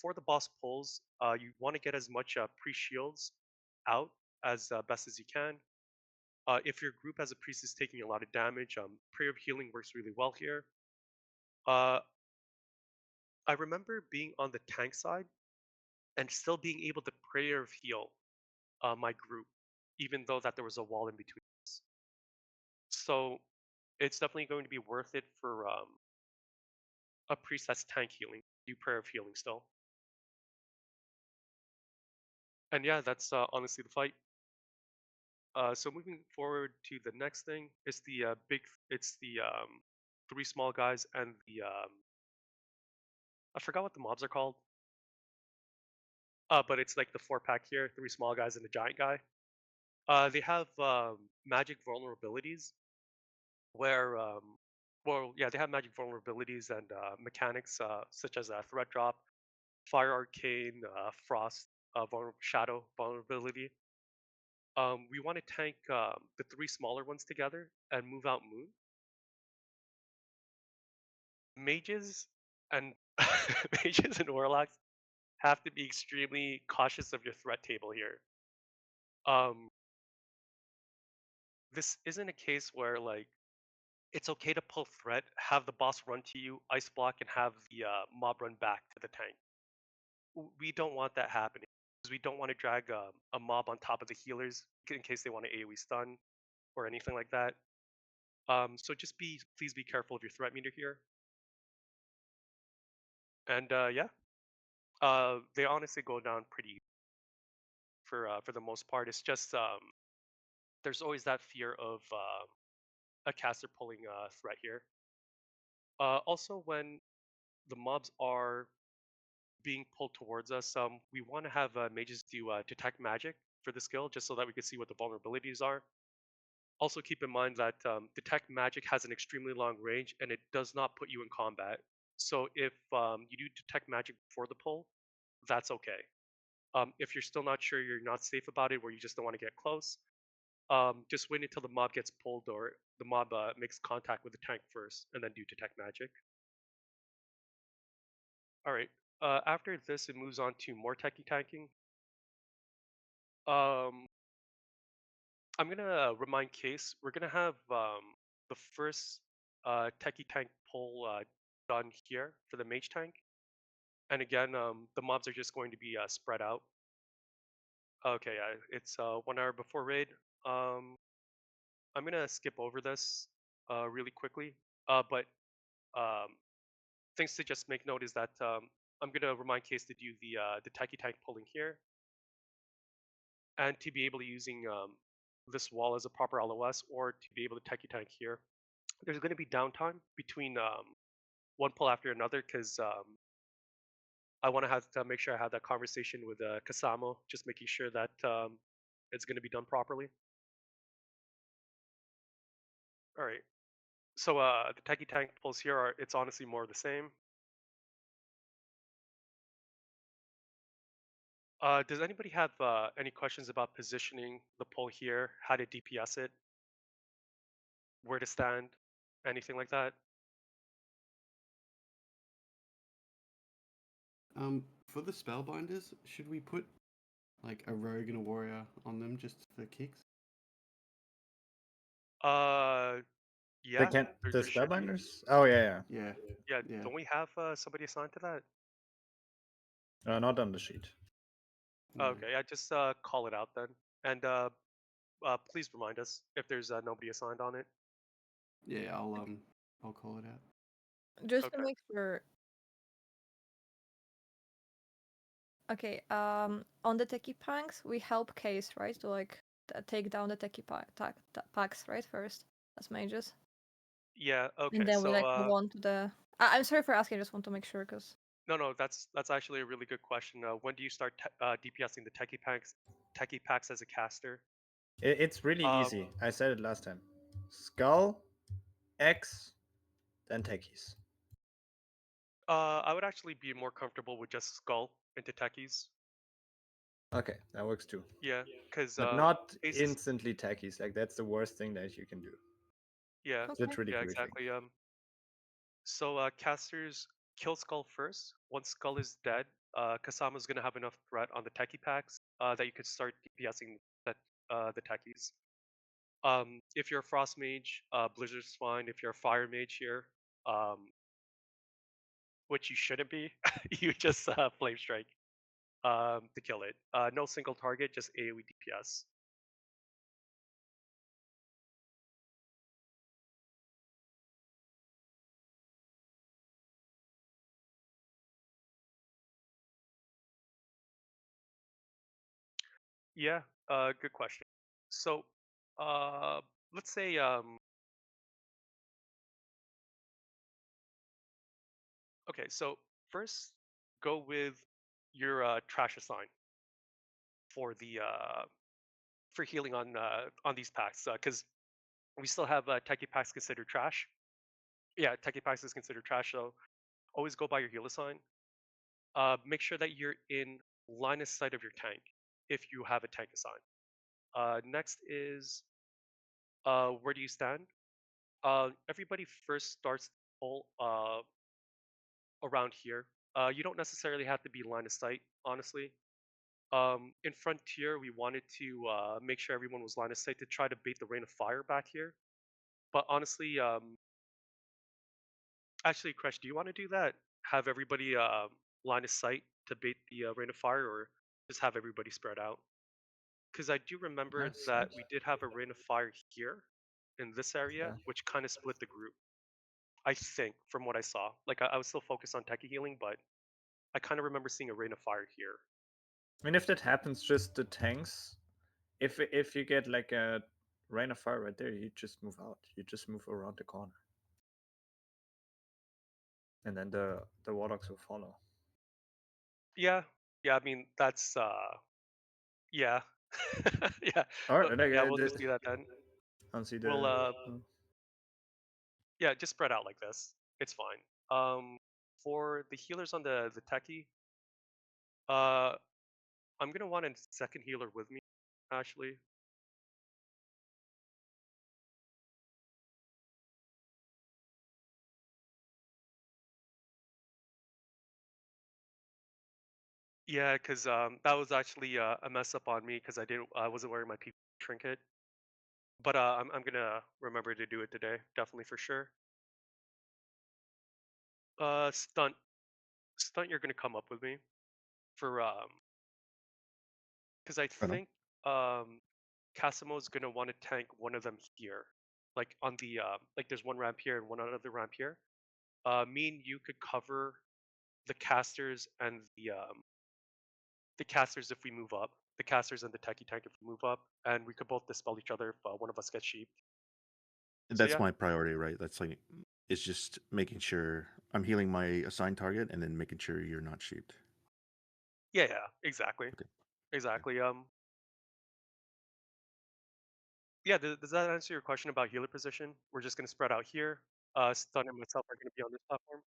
For the boss pulls, you want to get as much pre-shields out as best as you can. If your group as a priest is taking a lot of damage, Prayer of Healing works really well here. I remember being on the tank side and still being able to Prayer of Heal my group, even though that there was a wall in between us. So it's definitely going to be worth it for a priest that's tank healing, do Prayer of Healing still. And yeah, that's honestly the fight. So moving forward to the next thing, it's the it's the 3 small guys and the I forgot what the mobs are called. But it's like the 4-pack here, 3 small guys and a giant guy. They have magic vulnerabilities where well, yeah, they have magic vulnerabilities and mechanics such as threat drop, fire arcane, frost, shadow vulnerability. We want to tank the 3 smaller ones together and move out Moon. Mages and mages and warlocks have to be extremely cautious of your threat table here. This isn't a case where like it's okay to pull threat, have the boss run to you, ice block, and have the mob run back to the tank. We don't want that happening because we don't want to drag a mob on top of the healers in case they want to AoE stun or anything like that. So just please be careful of your threat meter here. And yeah, they honestly go down pretty for the most part. It's just there's always that fear of a caster pulling threat here. Also, when the mobs are being pulled towards us, we want to have mages do detect magic for the skill, just so that we can see what the vulnerabilities are. Also, keep in mind that detect magic has an extremely long range, and it does not put you in combat. So if you do detect magic before the pull, that's okay. If you're still not sure, you're not safe about it, where you just don't want to get close, just wait until the mob gets pulled or the mob makes contact with the tank first, and then do detect magic. All right. After this, it moves on to more techie tanking. I'm gonna remind Case. We're gonna have the first techie tank pull done here for the mage tank, and again, the mobs are just going to be spread out. Okay, it's 1 hour before raid. I'm gonna skip over this really quickly, but um, things to just make note is that I'm gonna remind Case to do the techie tank pulling here, and to be able to using this wall as a proper LOS, or to be able to techie tank here. There's going to be downtime between one pull after another, because I want to have to make sure I have that conversation with Kasamo, just making sure that it's going to be done properly. All right. So the techie tank pulls here are, it's honestly more of the same. Does anybody have any questions about positioning the pull here, how to DPS it, where to stand, anything like that? For the spellbinders, should we put like a rogue and a warrior on them just for kicks? Yeah. They can't. There, The there should be. spellbinders? Oh yeah, Yeah. Yeah. Yeah. Don't we have somebody assigned to that? yeah. Not on the sheet. No. Okay. Yeah. Just call it out then, and please remind us if there's nobody assigned on it. Yeah, I'll call it out. Just to Okay. make sure. Okay, on the Techy Packs, we help Case, right? To like take down the Techy Packs, right? First, as mages. Yeah. Okay. And then we So like move on to the. I'm sorry for asking. I just want to make sure, because. no, that's actually a really good question. When do you start DPSing the Techie Packs? Techie Packs as a caster? It's really easy. I said it last time. Skull, X, then Techies. I would actually be more comfortable with just Skull into Techies. Okay, that works too. Yeah, because But not instantly Techies. Like that's the worst thing that you can do. Yeah, It's literally yeah, griefing. exactly. So casters kill Skull first. Once Skull is dead, Kasama's gonna have enough threat on the Techie Packs that you could start DPSing the Techies. If you're a Frost Mage, Blizzard's fine. If you're a Fire Mage here, which you shouldn't be, you just Flame Strike to kill it. No single target, just AoE DPS. Yeah, good question. So, let's say okay, so first go with your trash assign for the for healing on these packs because we still have techie packs considered trash. Yeah, techie packs is considered trash, so always go by your heal assign. Make sure that you're in line of sight of your tank if you have a tank assign. Next is where do you stand? Everybody first starts all around here. You don't necessarily have to be line of sight, honestly. In Frontier, we wanted to make sure everyone was line of sight to try to bait the Rain of Fire back here. But honestly, actually, Crash, do you want to do that? Have everybody line of sight to bait the Rain of Fire, or just have everybody spread out? Because I do remember Nice, that nice. we did have a Rain of Fire here in this area, Yeah. which kind of split the group. I think, from what I saw. Like, I was still focused on Techie healing, but I kind of remember seeing a Rain of Fire here. I mean, if that happens, just the tanks. If you get like a Rain of Fire right there, you just move out. You just move around the corner, and then the warlocks will follow. Yeah, yeah. I mean, that's yeah, yeah. Or So, like yeah, we'll just do that then. I don't see the. We'll yeah, just spread out like this. It's fine. For the healers on the techie, I'm gonna want a second healer with me, actually. Yeah, because that was actually a mess up on me because I wasn't wearing my PP trinket. But I'm gonna remember to do it today, definitely for sure. Stunt, you're gonna come up with me for because I Right on. think Casimo's gonna want to tank one of them here, like on the like there's one ramp here and one other ramp here. Me and you could cover the casters and the casters if we move up, the casters and the techie tank if we move up, and we could both dispel each other if one of us gets sheeped. So That's yeah, my priority, right? That's like it's just making sure I'm healing my assigned target and then making sure you're not sheeped. yeah, exactly, Okay. exactly. Yeah, does that answer your question about healer position? We're just gonna spread out here. Stun and myself are gonna be on this platform.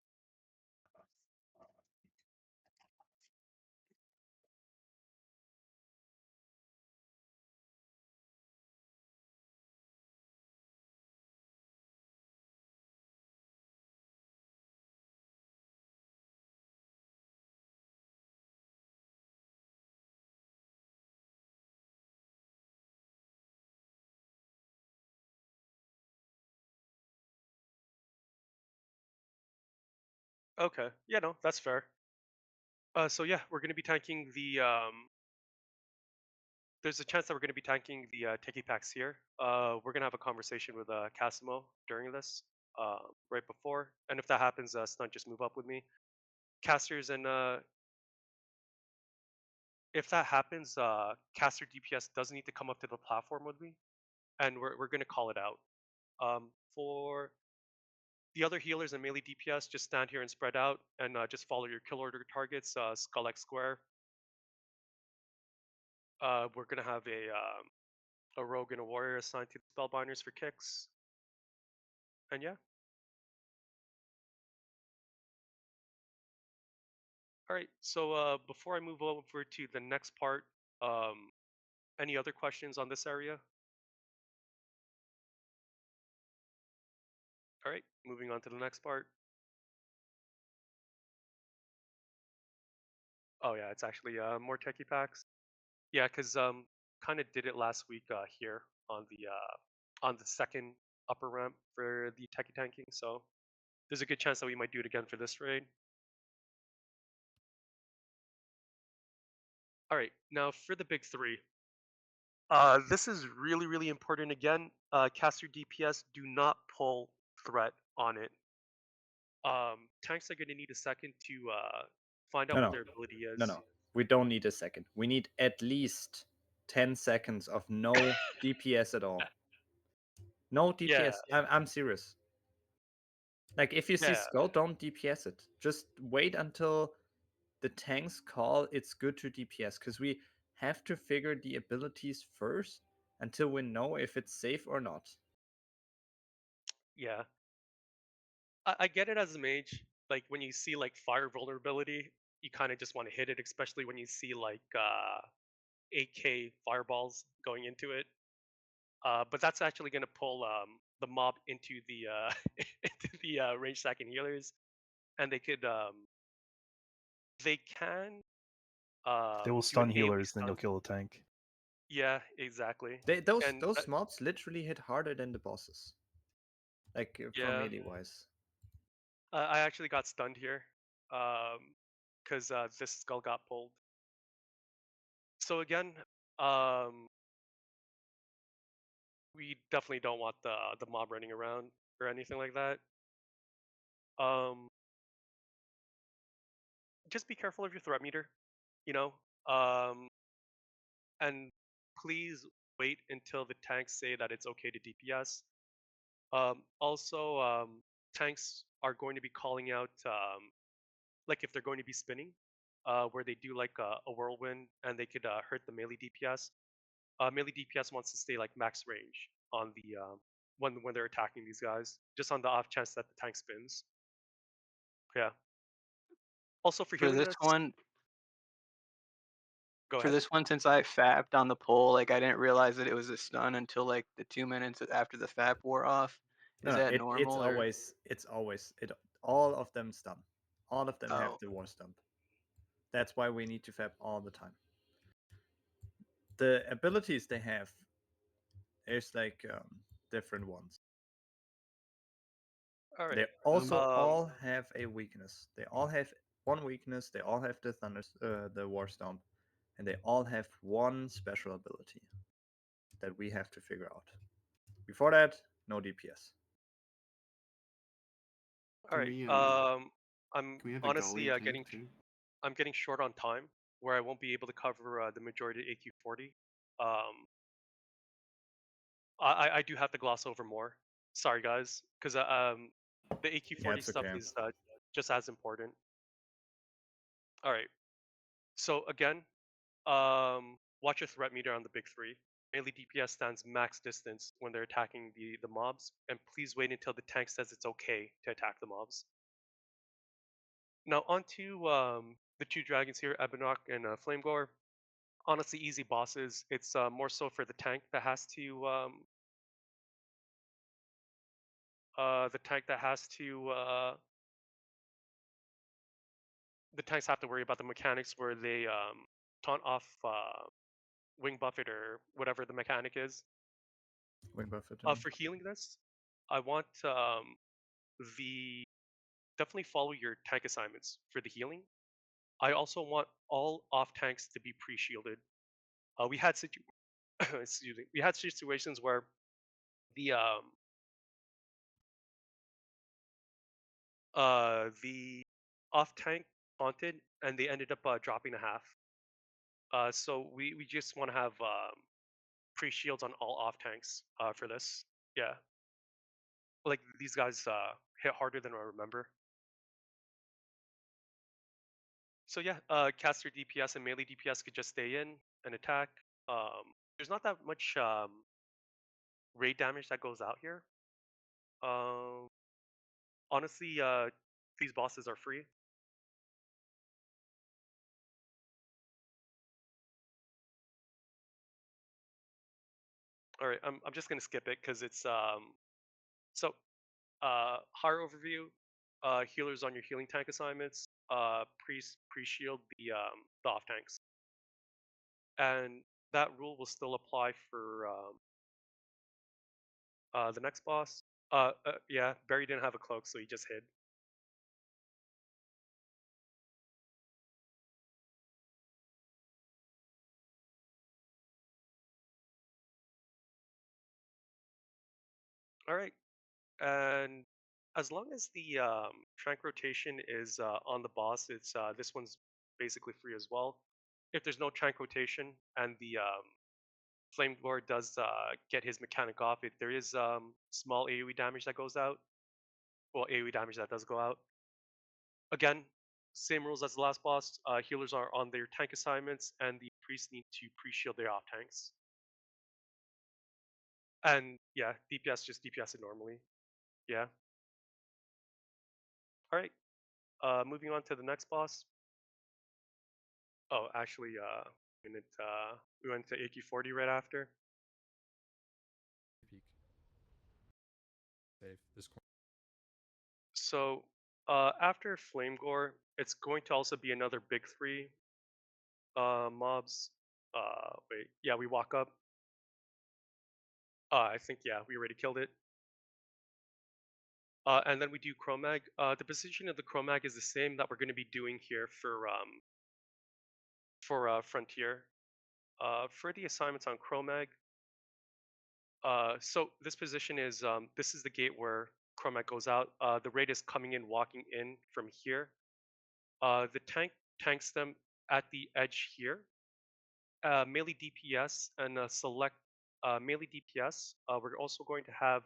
Okay. Yeah, no, that's fair. So yeah, we're gonna be tanking the. There's a chance that we're gonna be tanking the Techy Packs here. We're gonna have a conversation with Casimo during this, right before, and if that happens, Stunt just move up with me. Casters and if that happens, caster DPS does need to come up to the platform with me, and we're gonna call it out. For the other healers and melee DPS, just stand here and spread out, and just follow your kill order targets. Skull X square. We're gonna have a rogue and a warrior assigned to the spellbinders for kicks, and yeah. All right. So before I move over to the next part, um, any other questions on this area? All right. Moving on to the next part. Oh yeah, it's actually more Techie Packs. Yeah, because kind of did it last week here on the second upper ramp for the Techie tanking. So there's a good chance that we might do it again for this raid. All right, now for the big three. This is really, really important again. Caster DPS, do not pull threat on it. Tanks are going to need a second to find out No, what no. their ability is. No. We don't need a second. We need at least 10 seconds of no DPS at all. No DPS. Yeah. I'm serious. Like, if you see Yeah. Skull, don't DPS it. Just wait until the tanks call it's good to DPS, because we have to figure the abilities first until we know if it's safe or not. Yeah. I get it as a mage. Like when you see like fire vulnerability, you kind of just want to hit it, especially when you see like 8k fireballs going into it. But that's actually going to pull the mob into the into the range stacking healers, and they can They will do an stun AoE healers, then stun. you'll kill a tank. Yeah, exactly. And Those mobs literally hit harder than the bosses. Like, from yeah, melee wise. I actually got stunned here, because this skull got pulled. So again, we definitely don't want the mob running around or anything like that. Just be careful of your threat meter, you know. And please wait until the tanks say that it's okay to DPS. Also, tanks are going to be calling out, like if they're going to be spinning, where they do like a whirlwind and they could hurt the melee DPS. Melee DPS wants to stay like max range on the when they're attacking these guys, just on the off chance that the tank spins. Yeah. Also for For healing this this, one, go for ahead. this one, since I fapped on the pole, like I didn't realize that it was a stun until like the 2 minutes after the fap wore off. Is that It's normal or? always all of them stun. All of them have Oh, the war stump. That's why we need to fap all the time. The abilities they have is like different ones. All right. They also all have a weakness. They all have one weakness. They all have the the war stomp, and they all have one special ability that we have to figure out. Before that, no DPS. All Can right. we I'm can we have a honestly gully tank too? I'm getting short on time, where I won't be able to cover the majority of AQ40. Um, I do have to gloss over more. Sorry, guys, because the AQ40 it's stuff okay. is just as important. All right. So again, watch your threat meter on the big three. Melee DPS stands max distance when they're attacking the mobs, and please wait until the tank says it's okay to attack the mobs. Now onto the two dragons here, Ebonroc and Flamegor. Honestly, easy bosses. It's more so for the tank that has to the tank that has to the tanks have to worry about the mechanics where they taunt off wing buffet or whatever the mechanic is. Wing buffet. For healing this, I want the definitely follow your tank assignments for the healing. I also want all off tanks to be pre-shielded. We had excuse me, we had situations where the off tank taunted and they ended up dropping a half. So we just want to have pre shields on all off tanks for this. Yeah, like these guys hit harder than I remember. So yeah, caster DPS and melee DPS could just stay in and attack. There's not that much raid damage that goes out here. Honestly, these bosses are free. All right, I'm just gonna skip it because it's so higher overview. Healers on your healing tank assignments. Pre shield the off tanks, and that rule will still apply for the next boss. Yeah, Barry didn't have a cloak, so he just hid. All right, and as long as the trank rotation is on the boss, it's this one's basically free as well. If there's no trank rotation and the Flamegor does get his mechanic off, if there is small AoE damage that goes out, well, AoE damage that does go out. Again, same rules as the last boss. Healers are on their tank assignments, and the priests need to pre-shield their off tanks. And yeah, DPS just DPS it normally. Yeah. All right. Moving on to the next boss. Oh, actually, we went to AK40 right after. Peak. Save this corner. So after Flamegor, it's going to also be another big three mobs. Wait, yeah, we walk up. I think, yeah, we already killed it. And then we do Chromagg. The position of the Chromagg is the same that we're going to be doing here for Frontier. For the assignments on Chromagg, so this position is, this is the gate where Chromagg goes out. The raid is coming in, walking in from here. The tank tanks them at the edge here. Melee DPS and select melee DPS. We're also going to have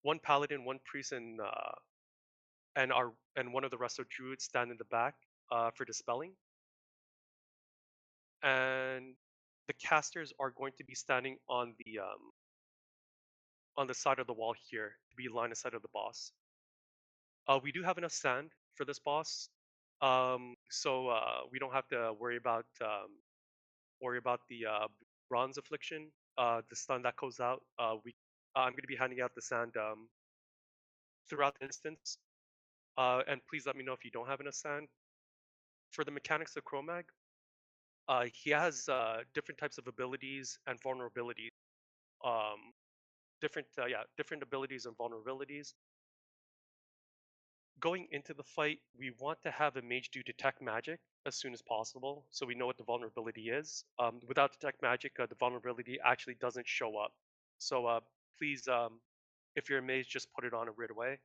one paladin, one priest, and one of the rest of druids stand in the back for dispelling. And the casters are going to be standing on the side of the wall here to be line of sight of the boss. We do have enough sand for this boss, so we don't have to worry about the bronze affliction, the stun that goes out. I'm going to be handing out the sand throughout the instance, and please let me know if you don't have enough sand. For the mechanics of Chromagg, he has different types of abilities and vulnerabilities. Different abilities and vulnerabilities. Going into the fight, we want to have a mage do detect magic as soon as possible, so we know what the vulnerability is. Without detect magic, the vulnerability actually doesn't show up. So please, if you're a mage, just put it on right away.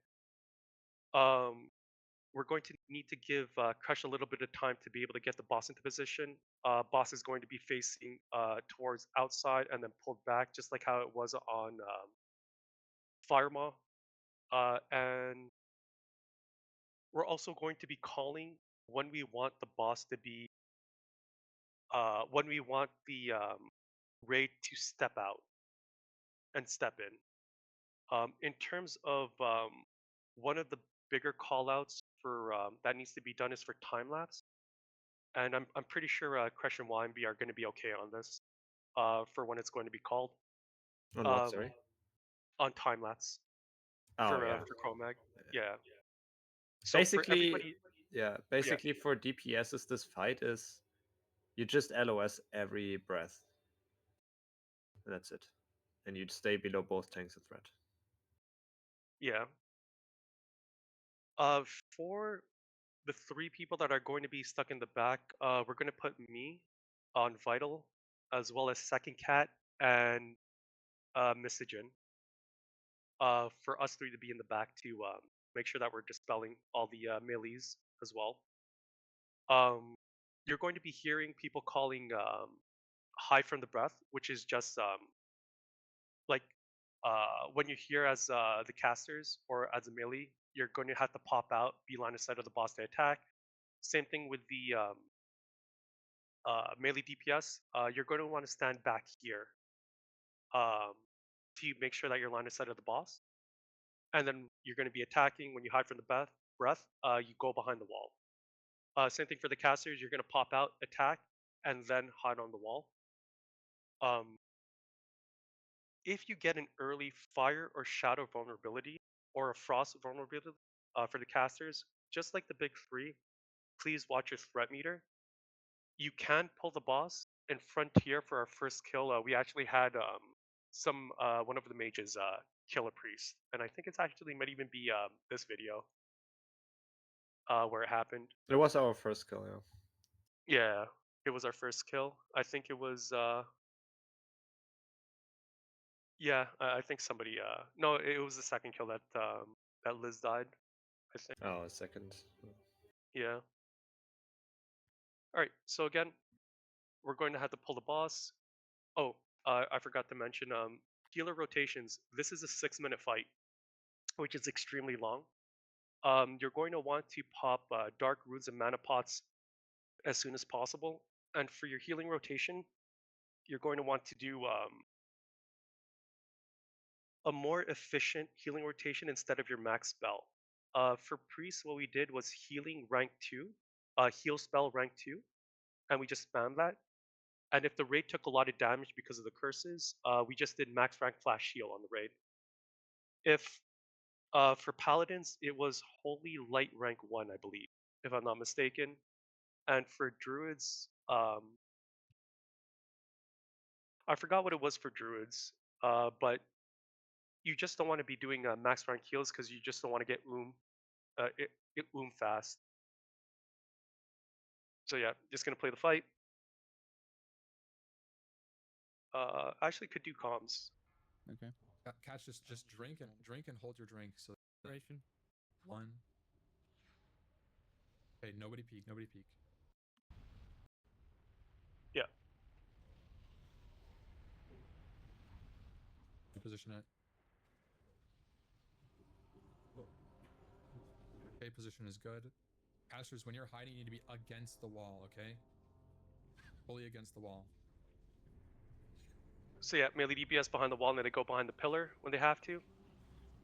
We're going to need to give Crush a little bit of time to be able to get the boss into position. Boss is going to be facing towards outside and then pulled back, just like how it was on Firemaw. And we're also going to be calling when we want the boss to be, when we want the raid to step out and step in. In terms of one of the bigger callouts for that needs to be done is for time lapse, and I'm pretty sure Crush and YMB are going to be okay on this for when it's going to be called. On what, sorry? On time lapse. Oh, yeah. For Chromagg, yeah. So basically, for everybody, basically for DPSs, this fight is you just LOS every breath. That's it, and you'd stay below both tanks of threat. Yeah. For the 3 people that are going to be stuck in the back, we're going to put me on Vital, as well as Second Cat and Mystigen. For us 3 to be in the back to make sure that we're dispelling all the melees as well. You're going to be hearing people calling hide from the breath, which is just like when you're here as the casters or as a melee, you're going to have to pop out, be line of sight of the boss to attack. Same thing with the melee DPS. You're going to want to stand back here to make sure that you're line of sight of the boss. And then you're going to be attacking. When you hide from the breath, you go behind the wall. Same thing for the casters. You're going to pop out, attack, and then hide on the wall. If you get an early fire or shadow vulnerability or a frost vulnerability for the casters, just like the big 3, please watch your threat meter. You can pull the boss. In Frontier for our first kill, we actually had one of the mages kill a priest, and I think it's actually might even be this video where it happened. It was our first kill, yeah. Yeah, it was our first kill. I think it was yeah, I think somebody no, it was the second kill that that Liz died, I think. Oh, a second. Yeah. All right, so again, we're going to have to pull the boss. Oh, I forgot to mention healer rotations. This is a 6-minute fight, which is extremely long. You're going to want to pop dark roots and mana pots as soon as possible. And for your healing rotation, you're going to want to do a more efficient healing rotation instead of your max spell. For priest, what we did was healing rank 2, heal spell rank 2, and we just spammed that. And if the raid took a lot of damage because of the curses, we just did max rank flash heal on the raid. If for paladins, it was holy light rank 1, I believe, if I'm not mistaken. And for druids, I forgot what it was for druids, but you just don't want to be doing max rank heals because you just don't want to get fast. So yeah, just gonna play the fight. Actually could do comms. Okay. Catch, just drink and hold your drink. So duration. 1. Okay, nobody peek. Yeah. Position it. Okay, position is good. Casters, when you're hiding, you need to be against the wall, okay? Fully against the wall. So yeah, melee DPS behind the wall, and then they go behind the pillar when they have to.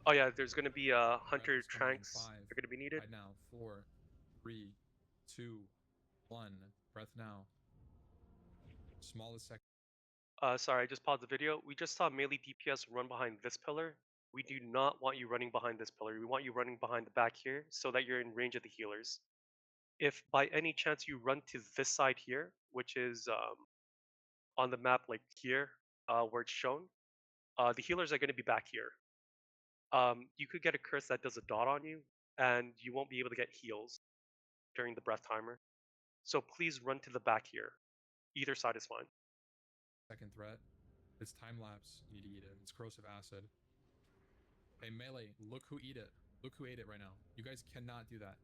Oh yeah, there's gonna be hunter tranks. They're gonna be needed. Right now, 4, 3, 2, 1. Breath now. Smallest second. Sorry, I just paused the video. We just saw melee DPS run behind this pillar. We do not want you running behind this pillar. We want you running behind the back here so that you're in range of the healers. If by any chance you run to this side here, which is on the map like here, where it's shown, the healers are going to be back here. You could get a curse that does a dot on you, and you won't be able to get heals during the breath timer. So please run to the back here. Either side is fine. Second threat. It's time lapse. You need to eat it. It's corrosive acid. Hey, melee, look who ate it. Look who ate it right now. You guys cannot do that.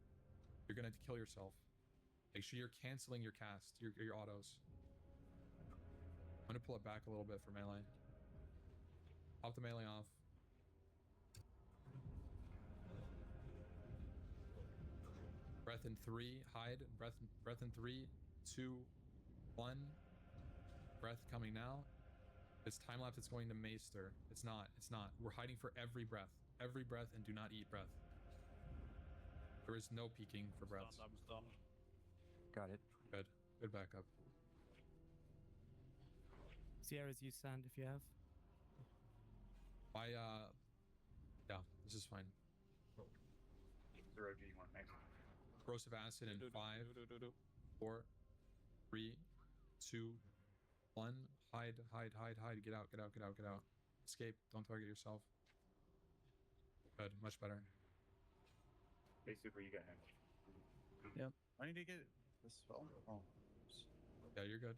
You're gonna kill yourself. Make sure you're canceling your cast, your autos. I'm gonna pull it back a little bit for melee. Pop the melee off. Breath in 3, hide. Breath in 3, 2, 1. Breath coming now. It's time lapse. It's going to Maester. It's not. We're hiding for every breath. Every breath, and do not eat breath. There is no peeking for breaths. Got it. Good. Good backup. Sierra's use sand if you have. Yeah, this is fine. Corrosive acid in 5, 4, 3, 2, 1. Hide. Get out. Escape. Don't target yourself. Good. Much better. Basically, you get him. Yep. I need to get this spell. Oh. Yeah, you're good.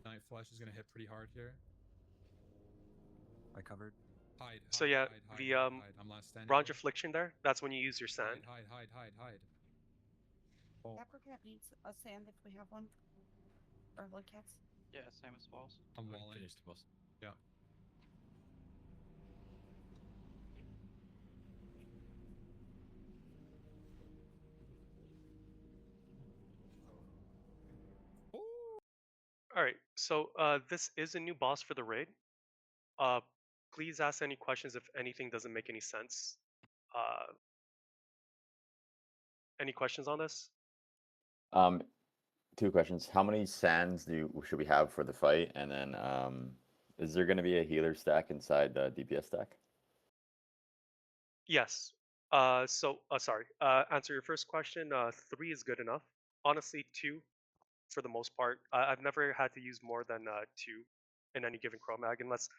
Night Flash is gonna hit pretty hard here. I covered. Hide. So yeah, hide, the hide. I'm last standing. bronze here. affliction there. That's when you use your sand. Hide. Oh. Apricot needs a sand if we have one. Or look cats. Yeah, same as walls. I'm walling. Finish the boss. Yeah. All right. So this is a new boss for the raid. Please ask any questions if anything doesn't make any sense. Any questions on this? Two questions. How many sands should we have for the fight? And then is there going to be a healer stack inside the DPS stack? Yes. Sorry. Answer your first question. 3 is good enough. Honestly, 2 for the most part. I've never had to use more than 2 in any given Chromagg unless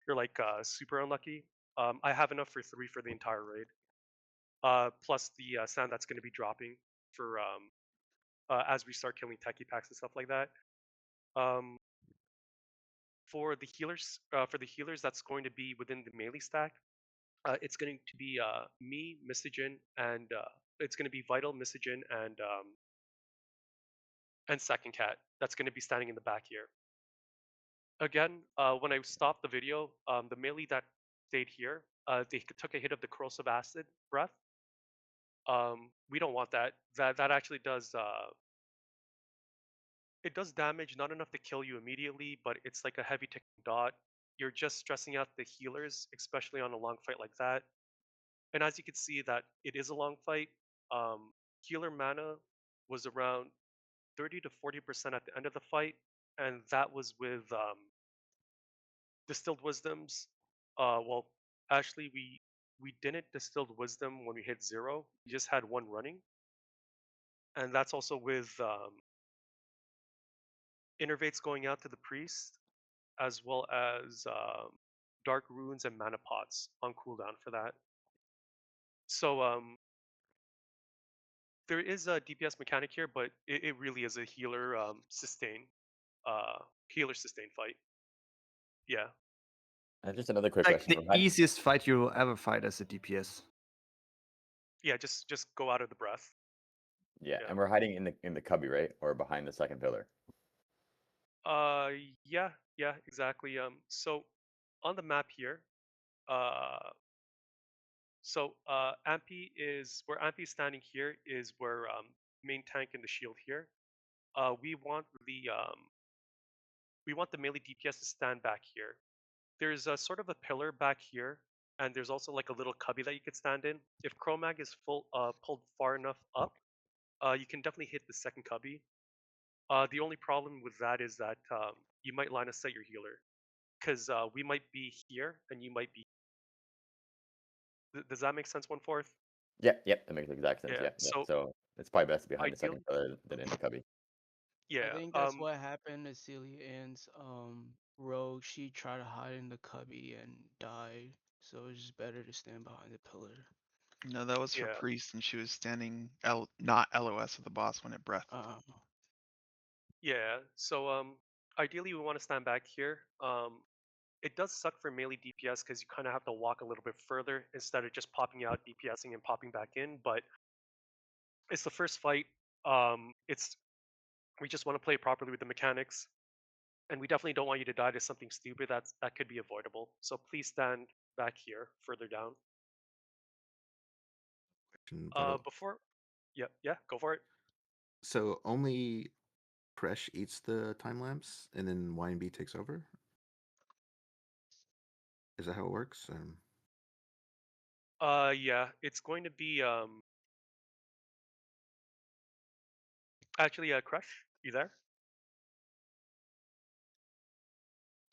you're like super unlucky. I have enough for 3 for the entire raid. Plus the sand that's going to be dropping for as we start killing Techy Packs and stuff like that. For the healers, that's going to be within the melee stack. It's going to be me, Mystigen, and it's going to be Vital, Mystigen, and Second Cat. That's going to be standing in the back here. Again, when I stopped the video, the melee that stayed here, they took a hit of the corrosive acid breath. We don't want that. That actually does it does damage, not enough to kill you immediately, but it's like a heavy ticking dot. You're just stressing out the healers, especially on a long fight like that. And as you can see, that it is a long fight. Healer mana was around 30 to 40% at the end of the fight, and that was with distilled wisdoms. Well, actually, we didn't distilled wisdom when we hit 0. We just had 1 running, and that's also with innervates going out to the priest, as well as dark runes and mana pots on cooldown for that. So there is a DPS mechanic here, but it really is a healer sustain fight. Yeah. And just another quick Like question. the easiest fight you will ever fight as a DPS. Yeah, just go out of the breath. Yeah, and we're hiding in the cubby, right? Or behind the second pillar. Yeah, exactly. So on the map here, Ampy is where Ampy is standing here is where main tank and the shield here. We want the melee DPS to stand back here. There's a sort of a pillar back here, and there's also like a little cubby that you could stand in. If Chromagg is pulled far enough up, you can definitely hit the second cubby. The only problem with that is that you might line of sight your healer, because we might be here and you might be. Does that make sense? 1/4. Yep, that makes exact sense. Yeah. Yeah. So it's probably best behind the Ideally, second pillar than in the cubby. yeah. I think that's what happened to Celian's rogue. She tried to hide in the cubby and died, so it's just better to stand behind the pillar. No, that was for Yeah. priest, and she was standing not LOS with the boss when it breathed. Yeah. So ideally we want to stand back here. It does suck for melee DPS because you kind of have to walk a little bit further instead of just popping out, DPSing, and popping back in. But it's the first fight. We just want to play properly with the mechanics, and we definitely don't want you to die to something stupid that could be avoidable. So please stand back here, further down. Yeah, go for it. So only Presh eats the time lamps, and then YB takes over. Is that how it works? Yeah, it's going to be actually Crush, you there?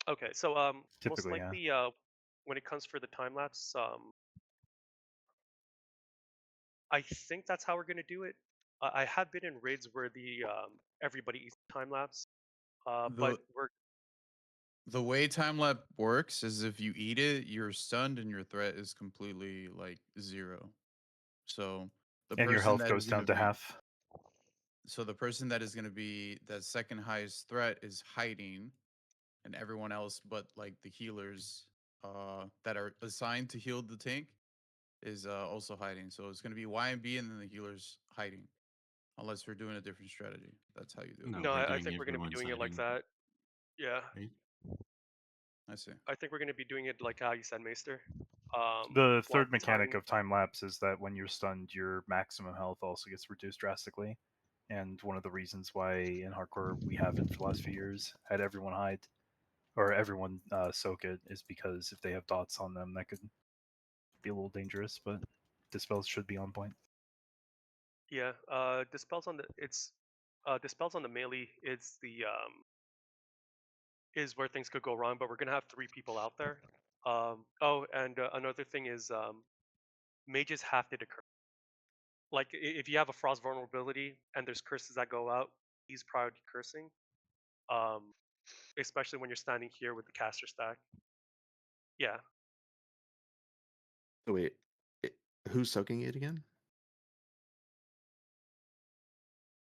Okay, so most Typically, yeah. likely when it comes for the time lapse, I think that's how we're gonna do it. I have been in raids where the everybody eats time lapse, but The we're the way time lapse works is if you eat it, you're stunned and your threat is completely like 0. So the And your person health that goes is gonna down to be half. so the person that is gonna be the second highest threat is hiding, and everyone else but like the healers that are assigned to heal the tank is also hiding. So it's gonna be YMB and then the healers hiding. Unless we're doing a different strategy. That's how you do it. No, no, we're I doing think we're gonna be everyone's doing it like hiding. that. Yeah, Right? I see. I think we're gonna be doing it like how you said, Maester. The While third he's mechanic hiding. of time lapse is that when you're stunned, your maximum health also gets reduced drastically. And one of the reasons why in hardcore we haven't for the last few years had everyone hide or everyone soak it is because if they have dots on them, that could be a little dangerous. But dispels should be on point. Yeah, dispels on the dispels on the melee is the is where things could go wrong, but we're gonna have 3 people out there. Oh, and another thing is mages have to decur. Like if you have a frost vulnerability and there's curses that go out, he's priority cursing. Um, especially when you're standing here with the caster stack. Yeah. So wait, who's soaking it again?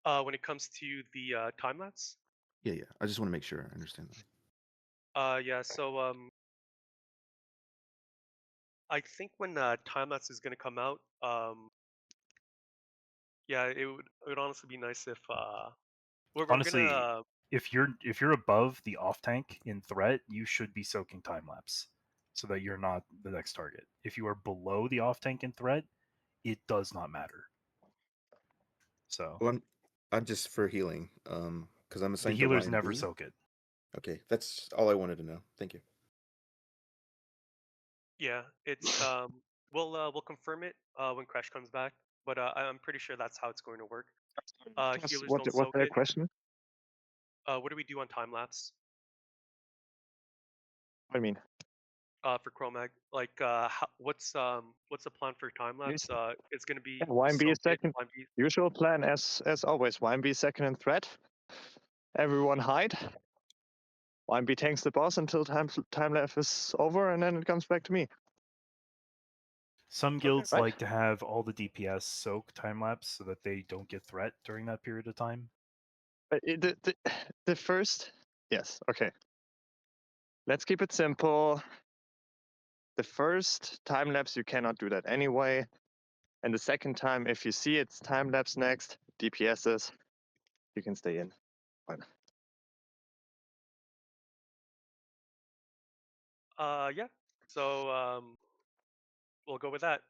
When it comes to the time lapse. Yeah, yeah. I just want to make sure I understand that. Yeah. So I think when time lapse is gonna come out, yeah, it would honestly be nice if we're Honestly, gonna if you're above the off tank in threat, you should be soaking time lapse so that you're not the next target. If you are below the off tank in threat, it does not matter. So Well, I'm just for healing, because I'm the assigned healers to never YMB. soak it. Okay, that's all I wanted to know. Thank you. yeah, it's we'll confirm it when Crash comes back, but I'm pretty sure that's how it's going to work. Healers don't What's soak their it. question? What do we do on time lapse? What do you mean? For Chromagg, like what's the plan for time lapse? It's gonna be YMB is soak it, second. YMB. Usual plan as always. YMB second in threat. Everyone hide. YMB tanks the boss until time lapse is over, and then it comes back to me. Some Okay, guilds right. like to have all the DPS soak time lapse so that they don't get threat during that period of time. The first, yes, okay. Let's keep it simple. The first time lapse you cannot do that anyway, and the second time, if you see it's time lapse next, DPSs, you can stay in. Fine. Yeah. So we'll go with that.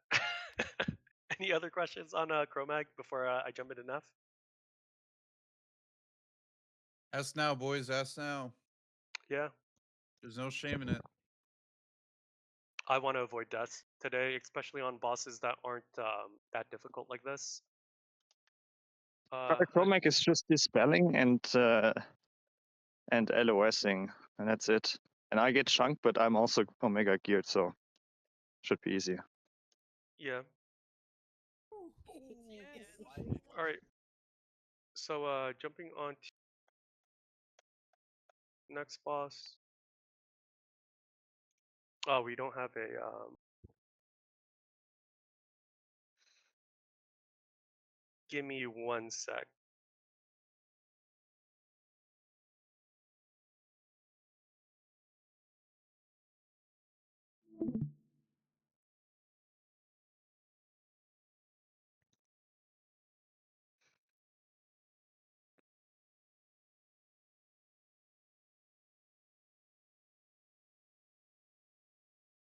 Any other questions on Chromagg before I jump into Nef? Ask now, boys. Ask now. Yeah. There's no shame in it. I want to avoid deaths today, especially on bosses that aren't that difficult like this. Chromagg is just dispelling and LOSing, and that's it. And I get chunked, but I'm also Omega geared, so should be easy. Yeah. All right. So jumping on to next boss. Oh, we don't have a give me 1 sec.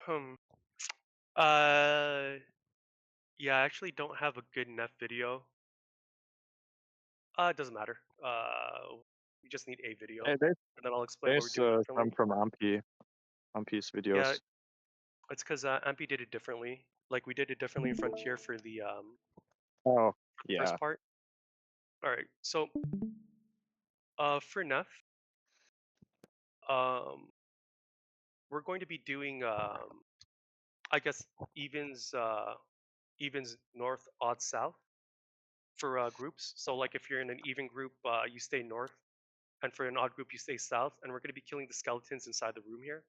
Hmm. Yeah, I actually don't have a good Nef video. It doesn't matter. We just need a video, Hey, and then I'll explain what we're doing differently. some from Ampi's videos. Yeah, it's because Ampy did it differently. Like we did it differently in Frontier for the Oh, yeah. first part. All right, so for Nef, we're going to be doing I guess evens evens north, odd south for groups. So like if you're in an even group, you stay north, and for an odd group, you stay south. And we're going to be killing the skeletons inside the room here.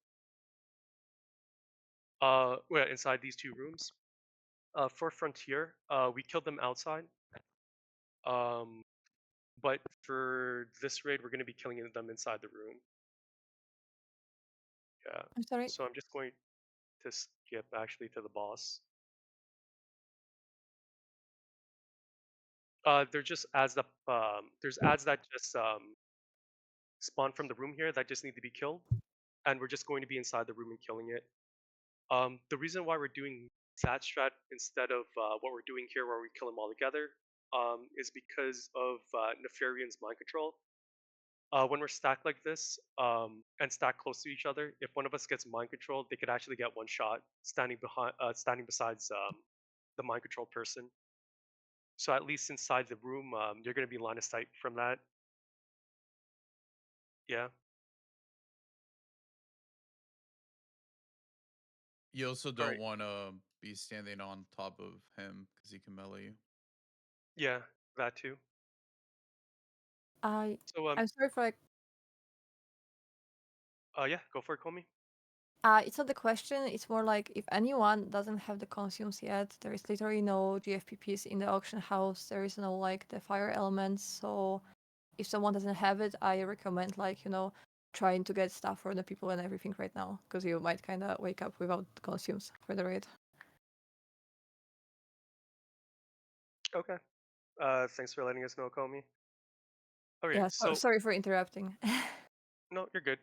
Well, inside these two rooms. For Frontier, we killed them outside. But for this raid, we're going to be killing them inside the room. Yeah. I'm sorry. So I'm just going to skip actually to the boss. They're just adds up. There's ads that just spawn from the room here that just need to be killed, and we're just going to be inside the room and killing it. The reason why we're doing that strat instead of what we're doing here, where we kill them all together, is because of Nefarian's mind control. When we're stacked like this and stacked close to each other, if one of us gets mind controlled, they could actually get one shot standing besides the mind controlled person. So at least inside the room, you're going to be line of sight from that. Yeah. You also don't Alright. want to be standing on top of him because he can melee you. Yeah, that too. I'm So sorry for like. Yeah, go for it, Comey. It's not the question. It's more like if anyone doesn't have the consumes yet, there is literally no GFPPs in the auction house. There is no like the fire elements. So if someone doesn't have it, I recommend like trying to get stuff for the people and everything right now, because you might kind of wake up without consumes for the raid. Okay. Thanks for letting us know, Comey. Okay, Yeah. so Sorry for interrupting. no, you're good.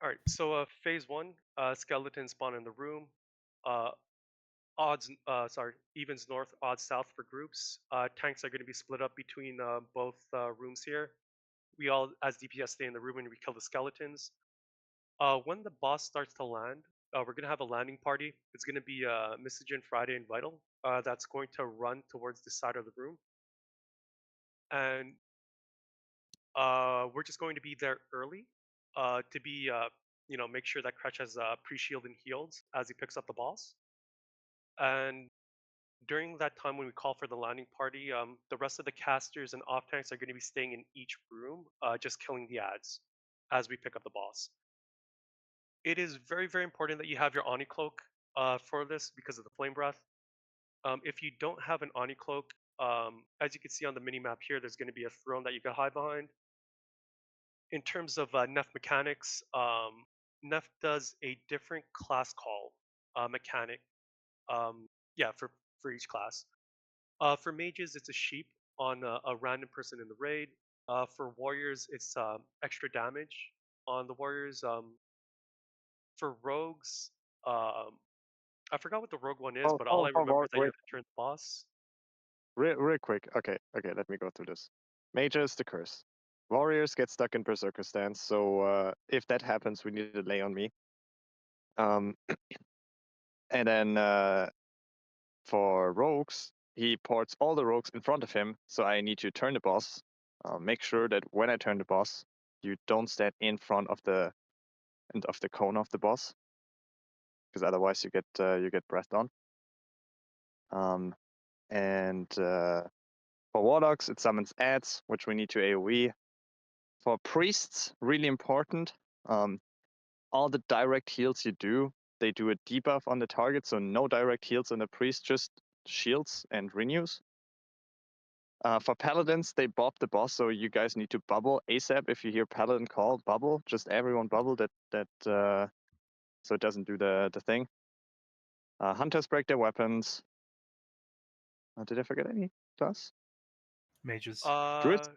All right, so phase one, skeletons spawn in the room. Evens north, odds south for groups. Tanks are going to be split up between both rooms here. We all, as DPS, stay in the room and we kill the skeletons. When the boss starts to land, we're going to have a landing party. It's going to be Mystigen, Friday, and Vital. That's going to run towards the side of the room. And we're just going to be there early to be, make sure that Kretch has pre-shield and healed as he picks up the boss. And during that time when we call for the landing party, the rest of the casters and off tanks are going to be staying in each room, just killing the ads as we pick up the boss. It is very, very important that you have your Oni Cloak for this because of the Flame Breath. If you don't have an Oni Cloak, as you can see on the mini map here, there's going to be a throne that you can hide behind. In terms of Nef mechanics, Nef does a different class call mechanic. For each class. For mages, it's a sheep on a random person in the raid. For warriors, it's extra damage on the warriors. For rogues, I forgot what the rogue one is, but all I remember is that you have to turn the boss. Real quick. Okay, let me go through this. Mages, the curse. Warriors get stuck in Berserker stance, so if that happens, we need to lay on me. And then for rogues, he ports all the rogues in front of him, so I need to turn the boss. Make sure that when I turn the boss, you don't stand in front of the cone of the boss, because otherwise you get breathed on. And for warlocks, it summons ads, which we need to AoE. For priests, really important. All the direct heals you do, they do a debuff on the target, so no direct heals on the priest, just shields and renews. For paladins, they bob the boss, so you guys need to bubble ASAP. If you hear paladin call, bubble. Just everyone bubble so it doesn't do the thing. Hunters break their weapons. Did I forget any class? Mages. Druids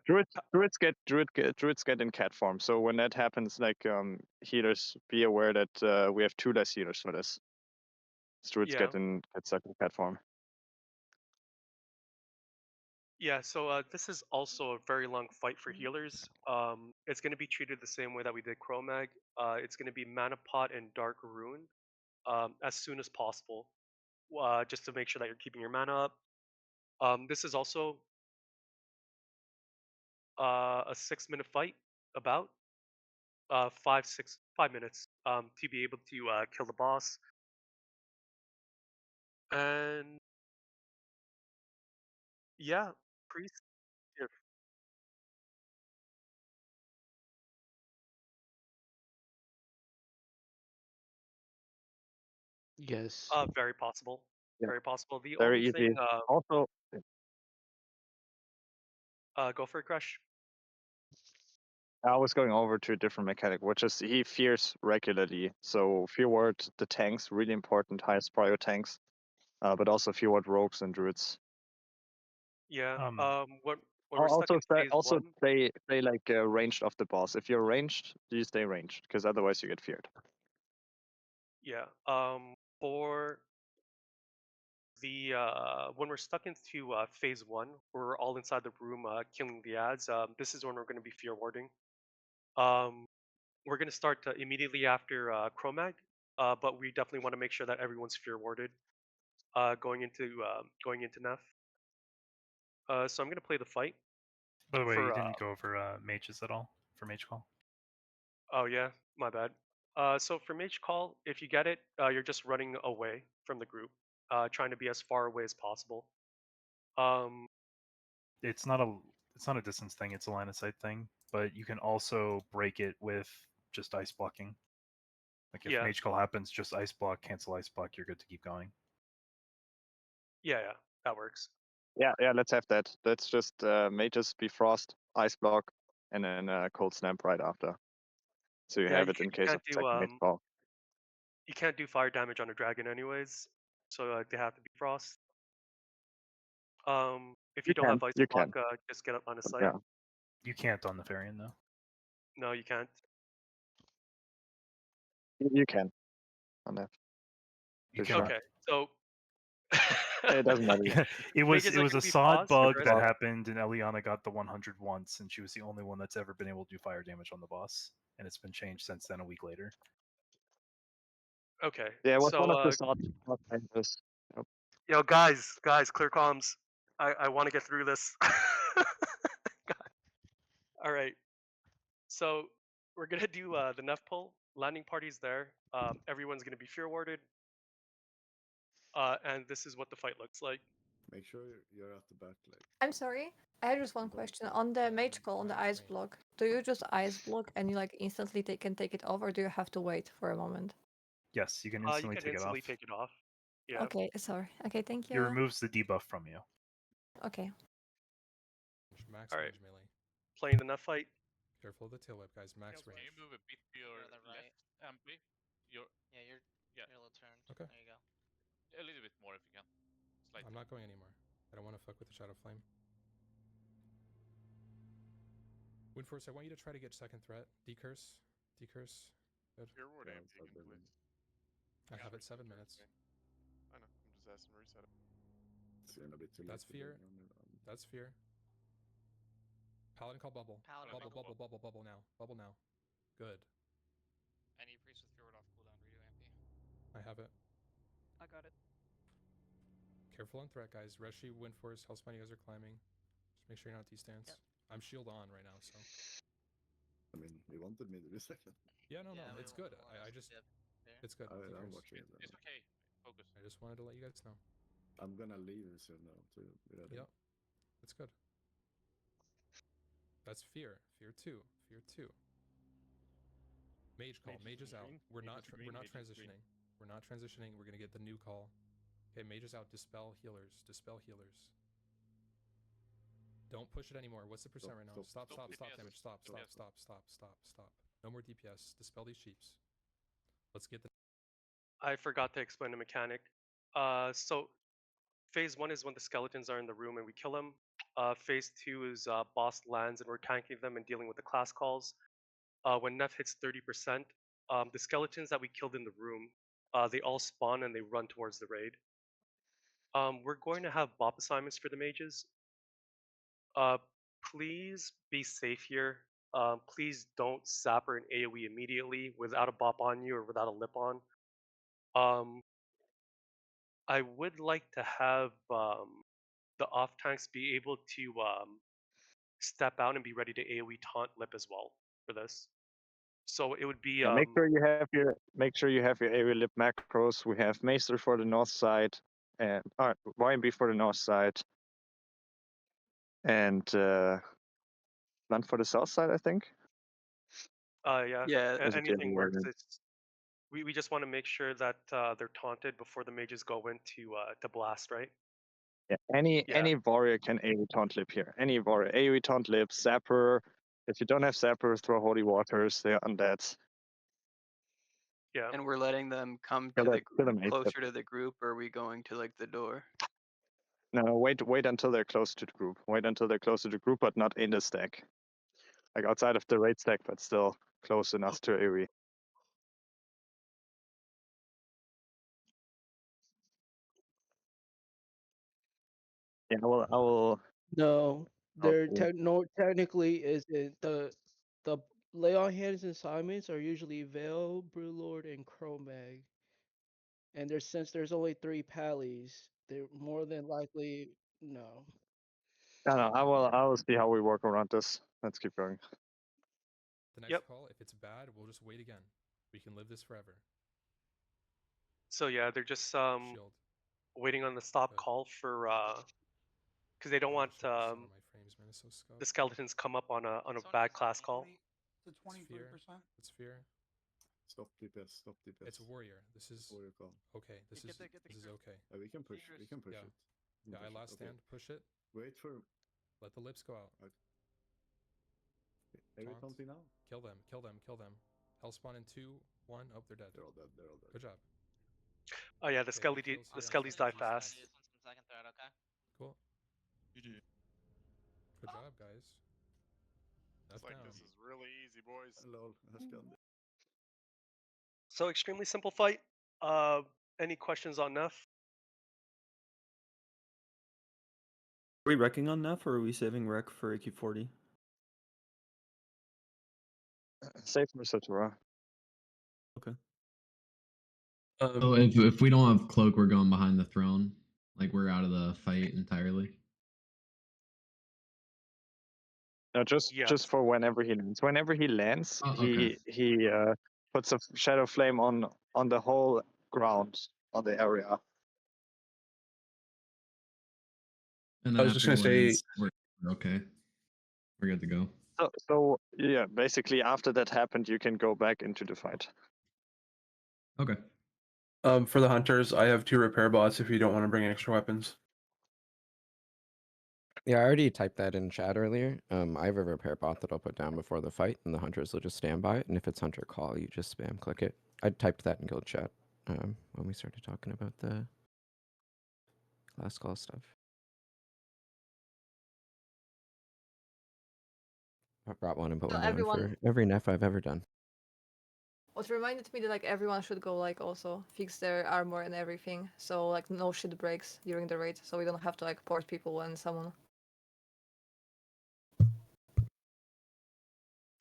get in cat form. So when that happens, like healers, be aware that we have 2 less healers for this. Druids get stuck in cat form. Yeah, so this is also a very long fight for healers. It's going to be treated the same way that we did Chromagg. It's going to be Mana Pot and Dark Rune as soon as possible, just to make sure that you're keeping your mana up. This is also a 6-minute fight, about 5 minutes to be able to kill the boss. And yeah, priest. Yes. Very possible. Yeah. Very possible. The Very only easy. thing, Also, go for it, Crush. I was going over to a different mechanic, which is he fears regularly. So fear word the tanks, really important, highest prior tanks, but also fear word rogues and druids. Yeah. When I'll we're stuck in phase also one, stay like ranged of the boss. If you're ranged, you stay ranged, because otherwise you get feared. yeah. For the when we're stuck into phase one, we're all inside the room killing the ads. This is when we're going to be fear warding. We're going to start immediately after Chromagg, but we definitely want to make sure that everyone's fear warded going into Nef. So I'm going to play the fight. By the way, for you didn't go over mages at all for mage call. Oh yeah, my bad. So for Mage Call, if you get it, you're just running away from the group, trying to be as far away as possible. It's not a distance thing, it's a line of sight thing, but you can also break it with just ice blocking. Like if Yeah. mage call happens, just ice block, cancel ice block, you're good to keep going. Yeah, that works. Yeah, let's have that. Let's just mages befrost, ice block, and then cold snap right after. So you Yeah, have you it in you case can't of do second mage call. you can't do fire damage on a dragon anyways, so they have to be frost. If you don't have ice You block, can. just get up on a site. Yeah. You can't on Nefarian though. No, you can't. You can on that. You For sure. Okay, so It doesn't matter. it was Mages it are was gonna a be sod frost, bug the that rest- happened, and Eliana got the 100 once, and she was the only one that's ever been able to do fire damage on the boss, and it's been changed since then. A week later. Okay. Yeah, it was so, one of the sod changes. Yep. Yo, guys, clear comms. I want to get through this. All right. So we're gonna do the Nef pull. Landing party's there. Everyone's gonna be fear warded. And this is what the fight looks like. Make sure you're at the back leg. I'm sorry. I have just one question. On the mage call, on the ice block, do you just ice block and you like instantly can take it off, or do you have to wait for a moment? Yes, you can You instantly can take instantly it off. take it off. Yeah. Okay, sorry. Okay, thank It you. removes the debuff from you. Okay. Max All right. range melee. Playing the Nef fight. Careful of the tail whip, guys. Max range. Can you move a bit to your left, MP? Your you're a little turned. Okay. There you go. a little bit more if you can. Slightly. I'm not going anymore. I don't want to fuck with the Shadow Flame. Windforce, I want you to try to get second threat. Decurse. Decurse. Good. Your word aim taken, please. I have it 7 minutes. I know. I'm just asking to reset it. That's fear. That's fear. Paladin call bubble. Bubble now. Bubble now. Good. Any priest with fear word off cooldown redo MP. I have it. I got it. Careful on threat, guys. Reshi, Windforce, Hellspine, you guys are climbing. Just make sure you're not D-stance. Yep. I'm shield on right now, so. I mean, you wanted me to do second. Yeah, no, it's good. I just... It's good. I'm watching it. It's okay. Focus. I just wanted to let you guys know. I'm gonna leave soon now to be ready. Yep. It's good. That's fear. Fear 2. Fear 2. Mage call. Mage is out. We're not transitioning. We're not transitioning. We're gonna get the new call. Okay, mage is out. Dispel healers. Dispel healers. Don't push it anymore. What's the percent right now? Stop damage. Stop. No more DPS. Dispel these sheeps. Let's get the... I forgot to explain the mechanic. So phase 1 is when the skeletons are in the room and we kill them. Phase 2 is boss lands and we're tanking them and dealing with the class calls. When Nef hits 30%, the skeletons that we killed in the room, they all spawn and they run towards the raid. We're going to have bop assignments for the mages. Please be safe here. Please don't zapper an AoE immediately without a bop on you or without a lip on. I would like to have the off tanks be able to step out and be ready to AoE taunt lip as well for this. So it would be Yeah, make sure you have your area lip macros. We have Maester for the north side and YMB for the north side. And Land for the south side, I think. yeah. Yeah. Anything works. We just want to make sure that they're taunted before the mages go in to blast, right? Yeah, Yeah. any warrior can AoE taunt lip here. Any warrior. AoE taunt lip, Zapper. If you don't have Zapper, throw Holy Waters. They're undead. Yeah. And we're letting them come Kill to that- kill them closer ASAP. to the group, or are we going to like the door? No, wait until they're close to the group. Wait until they're close to the group, but not in the stack. Like outside of the raid stack, but still close enough to AoE. Yeah, I will. No, I'll there do. technically isn't. The lay on hands assignments are usually Vael, Broodlord, and Chromagg. And since there's only 3 pallies, they're more than likely no. No, I will see how we work around this. Let's keep going. The next call, if it's bad, we'll just wait again. We can live this forever. So yeah, they're just Shield. waiting on the stop call for because they don't want My frames, man, it's so scuffed. the skeletons come up on a bad class call. It's 20-30%. It's fear. Stop DPS. Stop DPS. It's warrior. This is warrior call. okay. This is okay. We can push. We can push Yeah. it. Yeah, I last stand. Push it. Wait for. Let the lips go out. Every Taunt. taunting now. Kill them. Kill them. Kill them. Hell spawn in 2, 1. Oh, they're dead. They're all dead. They're all dead. Good job. Oh yeah, the skellies die fast. Cool. GG. Good job, guys. It's like this is really easy, boys. So extremely simple fight. Any questions on Nef? Are we wrecking on Nef, or are we saving wreck for AQ40? Save for Satura. Okay. So if we don't have cloak, we're going behind the throne. Like we're out of the fight entirely. No, just for whenever he lands. Whenever he lands, Oh, okay. he puts a shadow flame on the whole ground on the area. And I then was just gonna say, we're okay. We're good to go. So yeah, basically after that happened, you can go back into the fight. Okay. For the hunters, I have 2 repair bots if you don't want to bring extra weapons. Yeah, I already typed that in chat earlier. I have a repair bot that I'll put down before the fight, and the hunters will just stand by it. And if it's hunter call, you just spam click it. I typed that in guild chat when we started talking about the last call stuff. I brought one and put So one down everyone- for every Nef I've ever done. What reminded me that like everyone should go like also fix their armor and everything, so like no shit breaks during the raid, so we don't have to like port people when someone.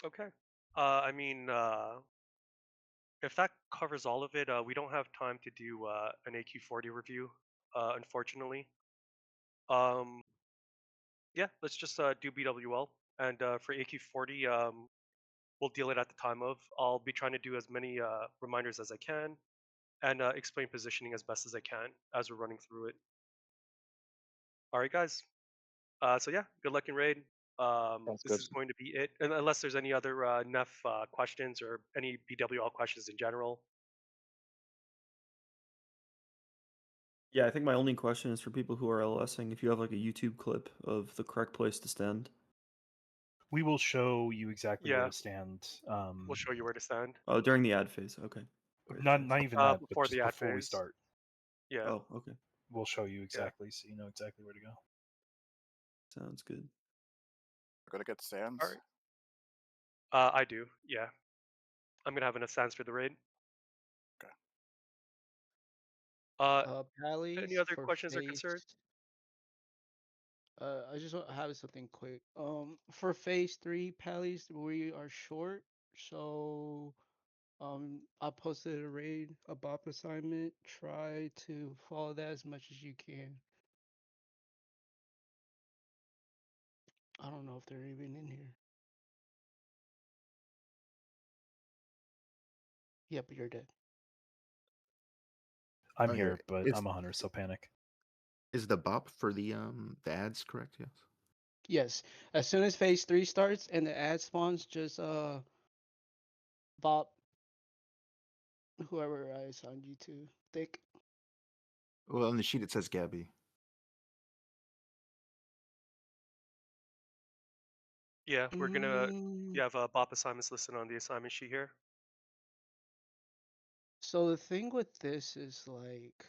Okay. I mean, if that covers all of it, we don't have time to do an AQ40 review, unfortunately. Yeah, let's just do BWL, and for AQ40, we'll deal it at the time of. I'll be trying to do as many reminders as I can, and explain positioning as best as I can as we're running through it. All right, guys. So yeah, good luck in raid. This is going to be it, and unless there's any other Nef questions or any BWL questions in general. Yeah, I think my only question is for people who are LSing, if you have like a YouTube clip of the correct place to stand. We will show you exactly where Yeah. to stand. We'll show you where to stand. Oh, during the ad phase. Okay. Great, Not thanks. not even that, but Before just the ad before we phase. start. Yeah. Oh, okay. We'll show you exactly, so you know exactly where to go. Sounds good. Gotta get sands. All right. I do. Yeah. I'm gonna have an Sans for the raid. Okay. Pallies Any other for questions or face. concerns? I just want to have something quick. For phase 3 pallies, we are short, so I posted a raid, a BOP assignment. Try to follow that as much as you can. I don't know if they're even in here. Yeah, but you're dead. I'm Okay, here, but it's- I'm a hunter, so panic. Is the bop for the ads correct? Yes. Yes. As soon as phase 3 starts and the ad spawns, just BOP whoever I assigned you to. Thick. Well, on the sheet it says Gabby. Yeah, we're gonna. Mm, You have BOP assignments listed on the assignment sheet here. so the thing with this is like,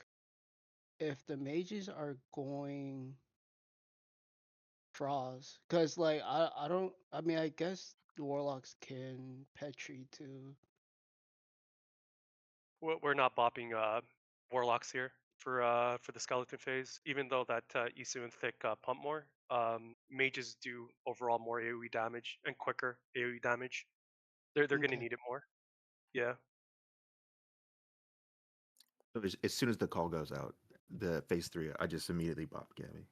if the mages are going draws, cause like I don't. I mean, I guess the warlocks can petri too. We're not bopping warlocks here for the skeleton phase, even though that Isu and Thick pump more. Mages do overall more AoE damage and quicker AoE damage. They're gonna Okay. need it more. Yeah. So as soon as the call goes out, the phase 3, I just immediately bop Gabby.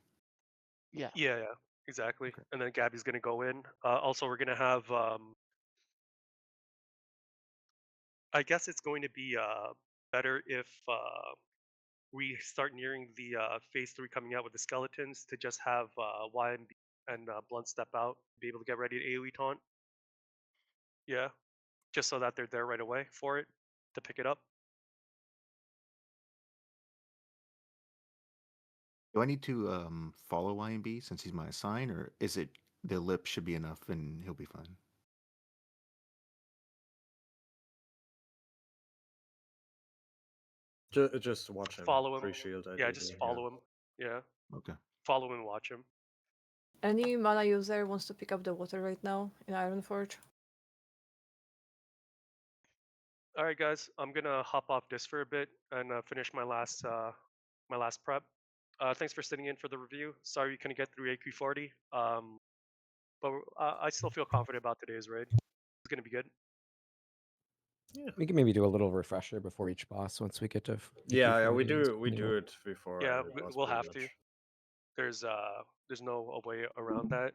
Yeah. Yeah, yeah, exactly. And then Gabby's gonna go in. Also, we're gonna have. I guess it's going to be better if we start nearing the phase 3 coming out with the skeletons to just have Y and Blunt step out, be able to get ready to AoE taunt. Yeah, just so that they're there right away for it to pick it up. Do I need to follow YMB since he's my assign, or is it the lip should be enough and he'll be fine? Just watch him. Follow him. Free shield. Yeah, Ideally. just follow him. Yeah. Okay. Follow and watch him. Any mana user wants to pick up the water right now in Ironforge? All right, guys, I'm gonna hop off this for a bit and finish my last prep. Thanks for sitting in for the review. Sorry you couldn't get through AQ40, but I still feel confident about today's raid. It's gonna be good. Yeah. We can maybe do a little refresher before each boss once we get to. Yeah, we AQ40 do. and We something do like- it before. Yeah, every boss we'll pretty have much. to. There's no way around that.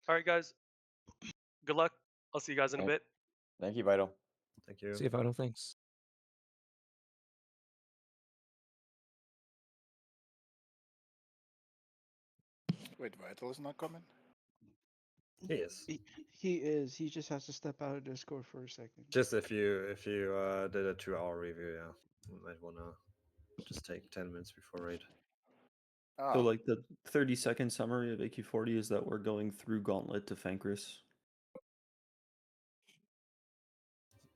All right, guys. Good luck. I'll see you guys in a bit. Thank you, Vital. Thank you. See if I don't thanks. Wait, Vital is not coming? He is. He is. He just has to step out of Discord for a second. Just if you did a 2-hour review, yeah, you might wanna just take 10 minutes before raid. So like the 30-second summary of AQ40 is that we're going through Gauntlet to Fankris.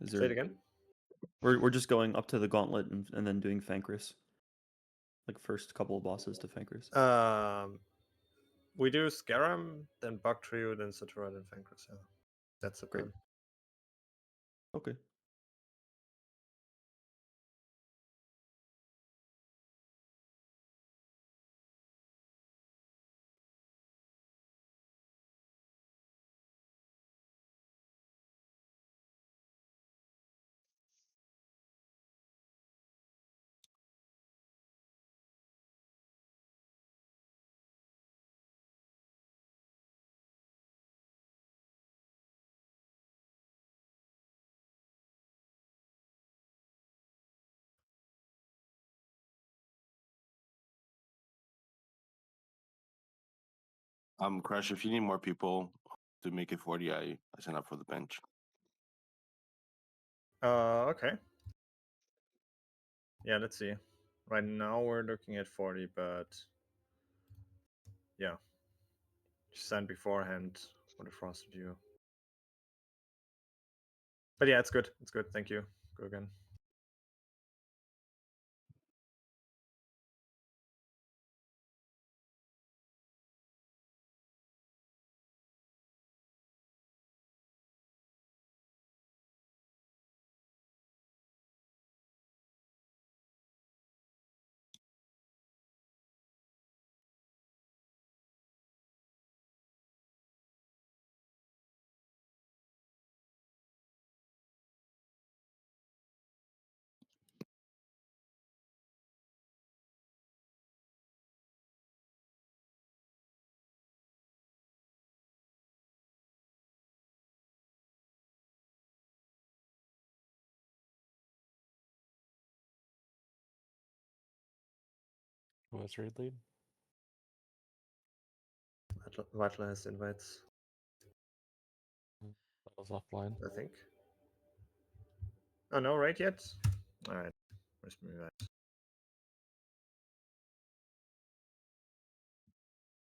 Is Say it again? We're just going up to the Gauntlet and then doing Fankris. Like first couple of bosses to Fankris. We do Scaram, then Bug Trio, then Satura, then Fankris. Yeah, that's the Great. plan. Okay. Crush, if you need more people to make it 40, I sign up for the bench. Okay. Yeah, let's see. Right now we're looking at 40, but yeah, just send beforehand for the frosted view. But yeah, it's good. It's good. Thank you. Go again. What's raid lead? Vital has invites, That was offline. I think. Oh, no raid yet? Alright. Where's my guys?